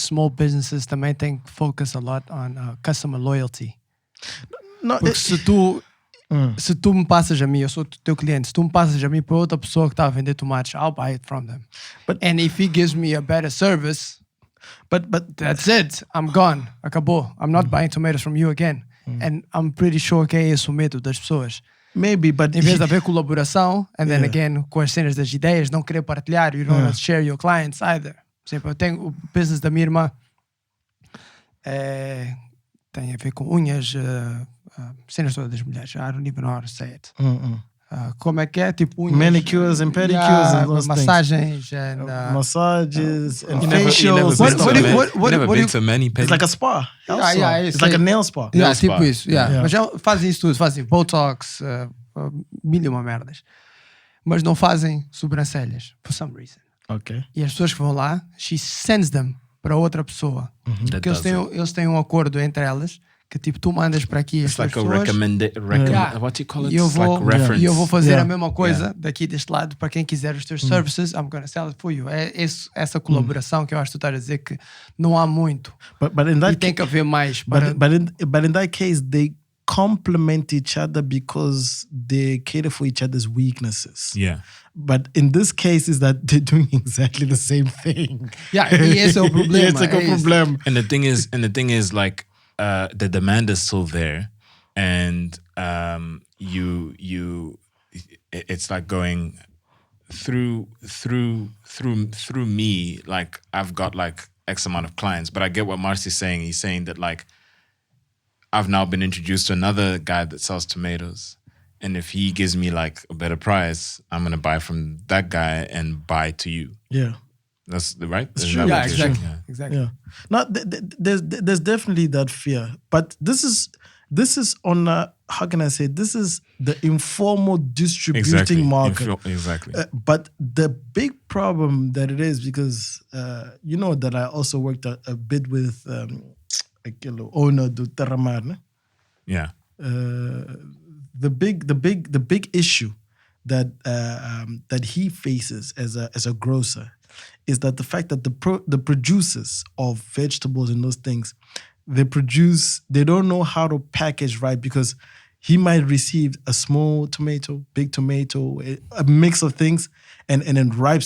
Speaker 8: small businesses também têm que focus a lot on customer loyalty?
Speaker 9: No,
Speaker 8: porque se tu me passas a mim, eu sou teu cliente, se tu me passas a mim para outra pessoa que está a vender tomates, I'll buy it from them. And if he gives me a better service, but that's it. I'm gone. Acabou. I'm not buying tomatoes from you again. And I'm pretty sure que é esse o medo das pessoas.
Speaker 9: Maybe, but...
Speaker 8: Em vez de haver colaboração, and then again, com as cenas das ideias, não querer partilhar, you don't want to share your clients either. Por exemplo, eu tenho o business da minha irmã, tem a ver com unhas, cenas todas das mulheres. I don't even know how to say it. Como é que é? Tipo unhas...
Speaker 9: Manicures and pedicures and those
Speaker 8: massagens
Speaker 9: things.
Speaker 8: And...
Speaker 9: massages and
Speaker 7: facials. You've never been to many pedicures?
Speaker 9: It's like a spa. It's like a nail spa.
Speaker 8: Tipo isso. Mas fazem isso tudo. Fazem Botox, mil e uma merdas. Mas não fazem sobrancelhas, for some reason.
Speaker 9: Okay.
Speaker 8: E as pessoas que vão lá, she sends them para outra pessoa. Porque eles têm um acordo entre elas, que tipo, tu mandas para aqui as
Speaker 7: like
Speaker 8: pessoas.
Speaker 7: What do you call it?
Speaker 8: E eu
Speaker 7: like
Speaker 8: vou fazer a mesma coisa daqui deste lado para quem quiser os teus services. I'm gonna sell it for you. É essa colaboração que eu acho que tu estás a dizer que não há muito.
Speaker 9: But in that
Speaker 8: e tem que haver mais.
Speaker 9: But in that case, they complement each other because they cater for each other's weaknesses.
Speaker 7: Yeah.
Speaker 9: But in this case, is that they're doing exactly the same thing.
Speaker 8: Yeah, e esse é o problema.
Speaker 9: Esse é o problema.
Speaker 7: And the thing is like, the demand is still there, and it's like going through me. Like I've got like X amount of clients, but I get what Marcy's saying. He's saying that like I've now been introduced to another guy that sells tomatoes, and if he gives me like a better price, I'm gonna buy from that guy and buy to you.
Speaker 9: Yeah.
Speaker 7: That's right.
Speaker 9: It's true.
Speaker 8: Yeah, exactly.
Speaker 9: Yeah. No, there's definitely that fear, but this is on how can I say? This is the informal distributing market.
Speaker 7: Exactly.
Speaker 9: But the big problem that it is, because you know that I also worked a bit with owner do Terramar.
Speaker 7: Yeah.
Speaker 9: The big issue that he faces as a grocer is that the fact that the producers of vegetables and those things, they don't know how to package right, because he might receive a small tomato, big tomato, a mix of things, and then ripe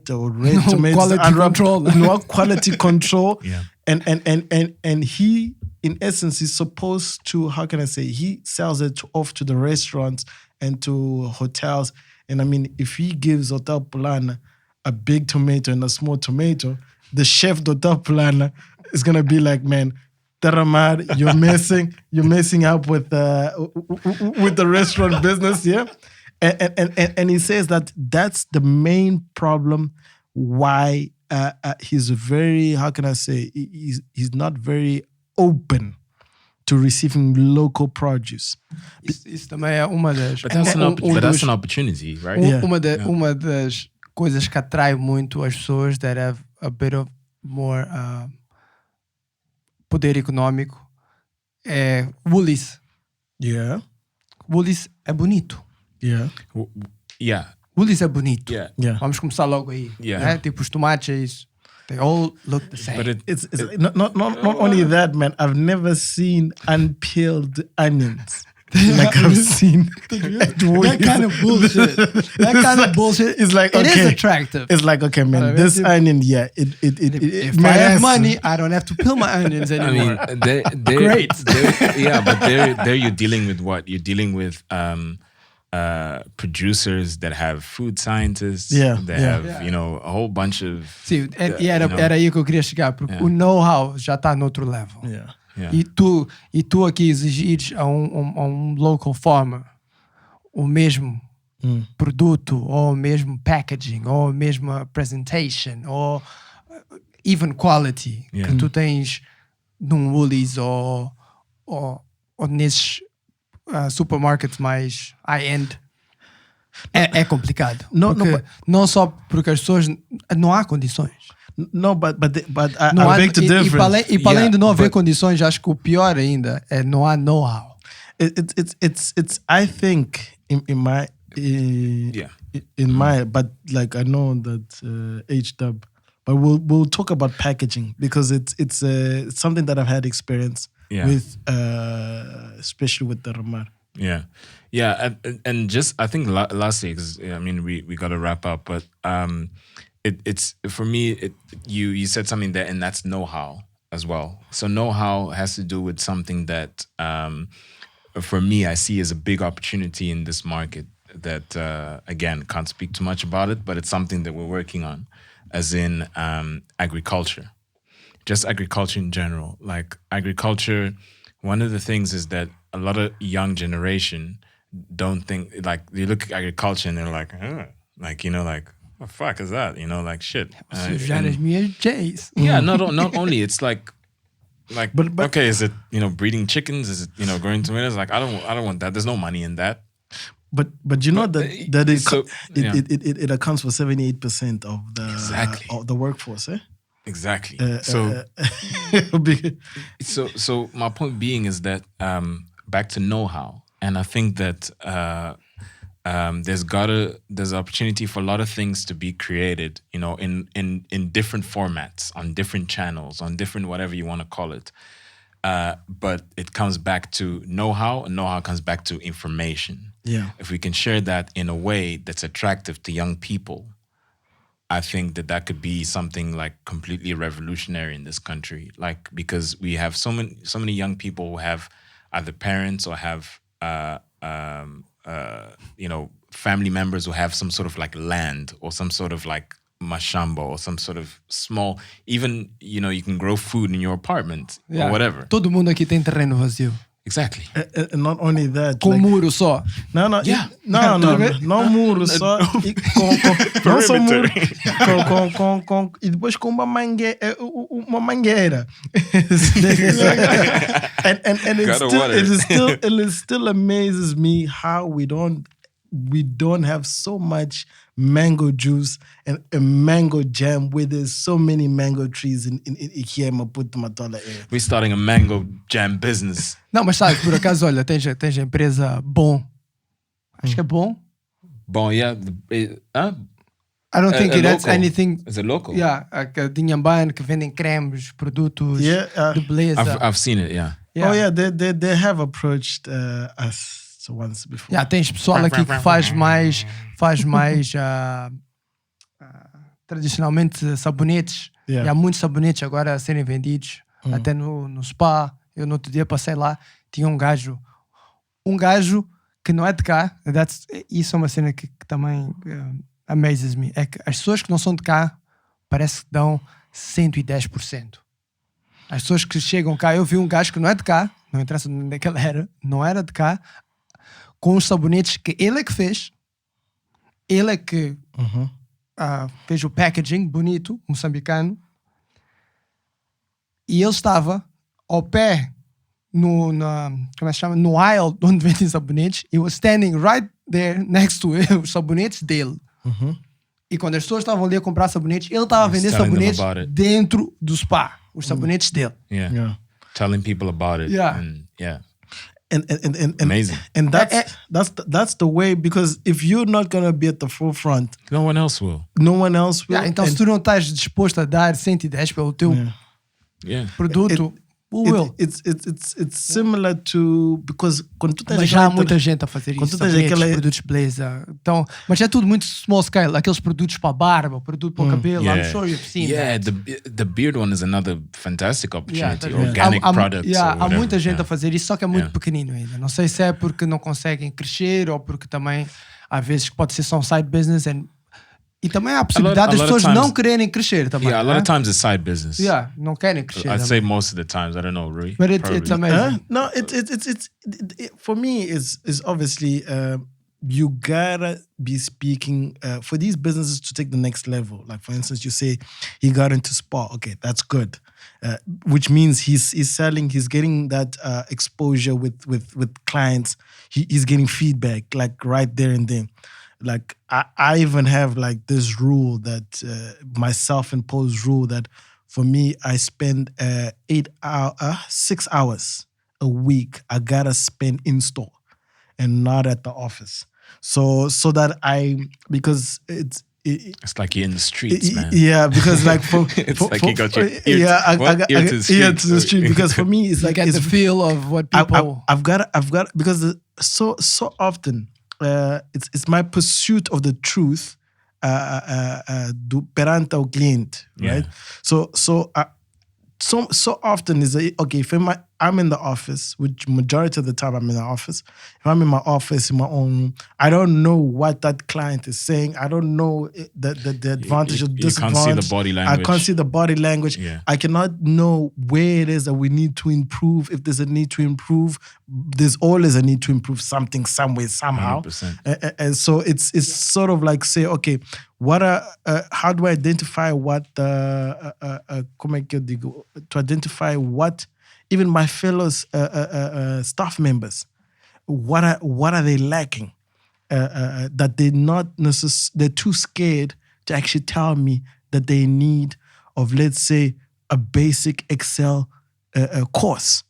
Speaker 9: or red tomatoes, no quality control.
Speaker 7: Yeah.
Speaker 9: And he, in essence, is supposed to, how can I say, he sells it off to the restaurants and to hotels. And I mean, if he gives Hotel Plana a big tomato and a small tomato, the chef Hotel Plana is gonna be like, man, Terramar, you're messing up with the restaurant business, yeah. And he says that that's the main problem why he's very, how can I say, he's not very open to receiving local produce.
Speaker 8: Isso também é uma das...
Speaker 7: But that's an opportunity, right?
Speaker 8: Uma das coisas que atrai muito as pessoas that have a bit of more poder econômico é Woolies.
Speaker 9: Yeah.
Speaker 8: Woolies é bonito.
Speaker 9: Yeah.
Speaker 7: Yeah.
Speaker 8: Woolies é bonito.
Speaker 7: Yeah.
Speaker 8: Vamos começar logo aí.
Speaker 7: Yeah.
Speaker 8: Né? Tipo os tomates é isso. They all look the same.
Speaker 7: But
Speaker 9: It's not only that, man. I've never seen unpeeled onions like I've seen at Woolies.
Speaker 8: That kind of bullshit. That kind of bullshit.
Speaker 9: It's like,
Speaker 8: it
Speaker 9: okay,
Speaker 8: is attractive.
Speaker 9: It's like, okay, man, this onion, yeah,
Speaker 8: if I have money, I don't have to peel my onions anymore.
Speaker 7: I mean,
Speaker 8: Great.
Speaker 7: But there you're dealing with what? You're dealing with producers that have food scientists. That have a whole bunch of.
Speaker 8: Sim, era aí que eu queria chegar, porque o know-how já está noutro level.
Speaker 7: Yeah.
Speaker 8: E tu aqui exigires a um local farmer o mesmo produto, ou o mesmo packaging, ou a mesma presentation, ou even quality que tu tens num Woolies ou nesses supermarkets mais high-end, é complicado. Não só porque as pessoas não há condições.
Speaker 9: No, but I beg to differ.
Speaker 8: E para além de não haver condições, acho que o pior ainda é não há know-how.
Speaker 9: It's I think in my but like I know that H-Dub, but we'll talk about packaging because it's something that I've had experience with, especially with the Ramar.
Speaker 7: Yeah, and just I think lastly, because I mean we got to wrap up, but it's for me. You said something there, and that's know-how as well. So know-how has to do with something that for me I see as a big opportunity in this market. That again, can't speak too much about it, but it's something that we're working on, as in agriculture, just agriculture in general. Like agriculture, one of the things is that a lot of young generation don't think, like, they look at agriculture and they're like, like, like, what the fuck is that? Like shit. Yeah, not only, it's like but okay, is it breeding chickens? Is it growing tomatoes? Like I don't want that. There's no money in that.
Speaker 9: But you know that it accounts for 78% of the workforce, eh?
Speaker 7: Exactly. So my point being is that back to know-how, and I think that there's opportunity for a lot of things to be created, in different formats, on different channels, on different whatever you want to call it. But it comes back to know-how, and know-how comes back to information.
Speaker 9: Yeah.
Speaker 7: If we can share that in a way that's attractive to young people, I think that could be something like completely revolutionary in this country. Like, because we have so many young people who have either parents or have family members who have some sort of like land or some sort of like mashamba or some sort of small, even you can grow food in your apartment or whatever.
Speaker 8: Todo mundo aqui tem terreno vazio.
Speaker 7: Exactly.
Speaker 9: And not only that,
Speaker 8: com muro só.
Speaker 9: Não muro só. Não só muro. E depois com uma mangueira. And it still amazes me how we don't have so much mango juice and a mango jam where there's so many mango trees in here in Maputo Matola area.
Speaker 7: We're starting a mango jam business.
Speaker 8: Não, mas sabe, por acaso, olha, tens a empresa Bom. Acho que é Bom.
Speaker 7: Bom, yeah.
Speaker 8: I don't think it has anything.
Speaker 7: Is it local?
Speaker 8: Yeah, de Inhambane, que vendem cremes, produtos de beleza.
Speaker 7: I've seen it, yeah.
Speaker 9: Oh yeah, they have approached us once before.
Speaker 8: Yeah, tens pessoal aqui que faz mais tradicionalmente sabonetes.
Speaker 9: Yeah.
Speaker 8: E há muitos sabonetes agora a serem vendidos, até no spa. Eu no outro dia passei lá, tinha um gajo que não é de cá. Isso é uma cena que também amazes me. É que as pessoas que não são de cá parece que dão 110%. As pessoas que chegam cá, eu vi um gajo que não é de cá, não interessa onde é que ele era, não era de cá, com os sabonetes que ele é que fez, ele é que fez o packaging bonito, moçambicano, e ele estava ao pé como é que se chama? No aisle onde vendem sabonetes. He was standing right there next to os sabonetes dele. E quando as pessoas estavam ali a comprar sabonetes, ele estava a vender sabonetes dentro do spa. Os sabonetes dele.
Speaker 7: Yeah. Telling people about it.
Speaker 8: Yeah.
Speaker 9: And
Speaker 7: amazing.
Speaker 9: And that's the way, because if you're not gonna be at the forefront,
Speaker 7: no one else will.
Speaker 8: Então se tu não estás disposto a dar 110 pelo teu produto,
Speaker 9: it's similar to, because quando tu tens
Speaker 8: mas já há muita gente a fazer isso, produtos beleza. Então, mas é tudo muito small scale, aqueles produtos para a barba, produto para o cabelo. I'm sure you've seen that.
Speaker 7: The beard one is another fantastic opportunity. Organic products.
Speaker 8: Há muita gente a fazer isso, só que é muito pequenino ainda. Não sei se é porque não conseguem crescer ou porque também às vezes pode ser só um side business. E também há a possibilidade das pessoas não quererem crescer também.
Speaker 7: Yeah, a lot of times it's side business.
Speaker 8: Yeah, não querem crescer.
Speaker 7: I'd say most of the times. I don't know, Rui.
Speaker 8: But it's amazing.
Speaker 9: No, it's for me is obviously you gotta be speaking for these businesses to take the next level. Like for instance, you say he got into spa. Okay, that's good. Which means he's selling, he's getting that exposure with clients. He's getting feedback like right there and then. Like I even have like this rule that my self-imposed rule that for me I spend 6 hours a week I gotta spend in store and not at the office. So that because it's
Speaker 7: like you're in the streets, man.
Speaker 9: Yeah, because like
Speaker 7: it's like you got your
Speaker 9: ear to the street. Because for me it's like
Speaker 8: it's the feel of what people.
Speaker 9: I've got because so often. It's my pursuit of the truth perante ao cliente, right? So often is okay. If I'm in the office, which majority of the time I'm in the office. If I'm in my office in my own room, I don't know what that client is saying. I don't know the advantage or disadvantage.
Speaker 7: You can't see the body language.
Speaker 9: I can't see the body language.
Speaker 7: Yeah.
Speaker 9: I cannot know where it is that we need to improve. If there's a need to improve, there's always a need to improve something, somewhere, somehow.
Speaker 7: 100%.
Speaker 9: And so it's sort of like say, okay, how do I identify what to identify what even my fellow staff members, what are they lacking that they're too scared to actually tell me that they need of, let's say, a basic Excel course,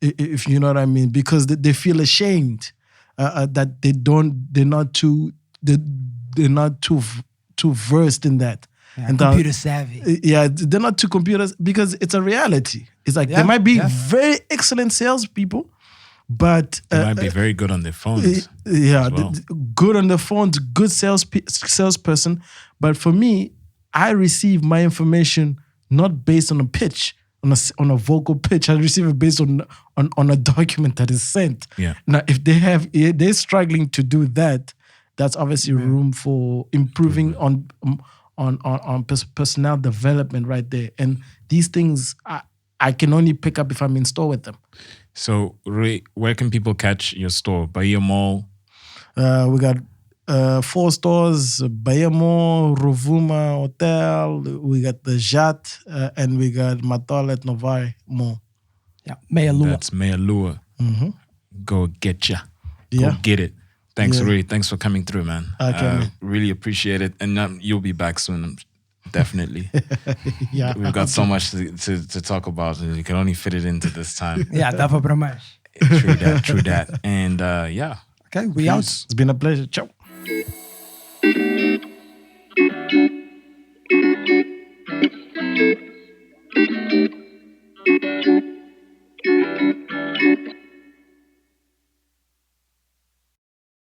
Speaker 9: if you know what I mean, because they feel ashamed that they're not too versed in that.
Speaker 8: Yeah, and computer savvy.
Speaker 9: Yeah, they're not too computers because it's a reality. It's like they might be very excellent salespeople, but
Speaker 7: they might be very good on their phones.
Speaker 9: Good on the phones, good salesperson. But for me, I receive my information not based on a pitch, on a vocal pitch. I receive it based on a document that is sent.
Speaker 7: Yeah.
Speaker 9: Now, if they're struggling to do that, that's obviously room for improving on personnel development right there. And these things I can only pick up if I'm in store with them.
Speaker 7: So, Rui, where can people catch your store? Bahia Mall?
Speaker 9: We got 4 stores, Bahia Mall, Rovuma Hotel, we got the Jat, and we got Matola at Novai Mall.
Speaker 8: Yeah, Meia Lua.
Speaker 7: That's Meia Lua.
Speaker 9: Mm-hmm.
Speaker 7: Go get ya. Go get it. Thanks, Rui. Thanks for coming through, man.
Speaker 9: Okay,
Speaker 7: really appreciate it. And you'll be back soon, definitely.
Speaker 9: Yeah.
Speaker 7: We've got so much to talk about. You can only fit it into this time.
Speaker 8: Yeah, dava para mais.
Speaker 7: True that. And
Speaker 8: okay, we out.
Speaker 9: It's been a pleasure. Ciao.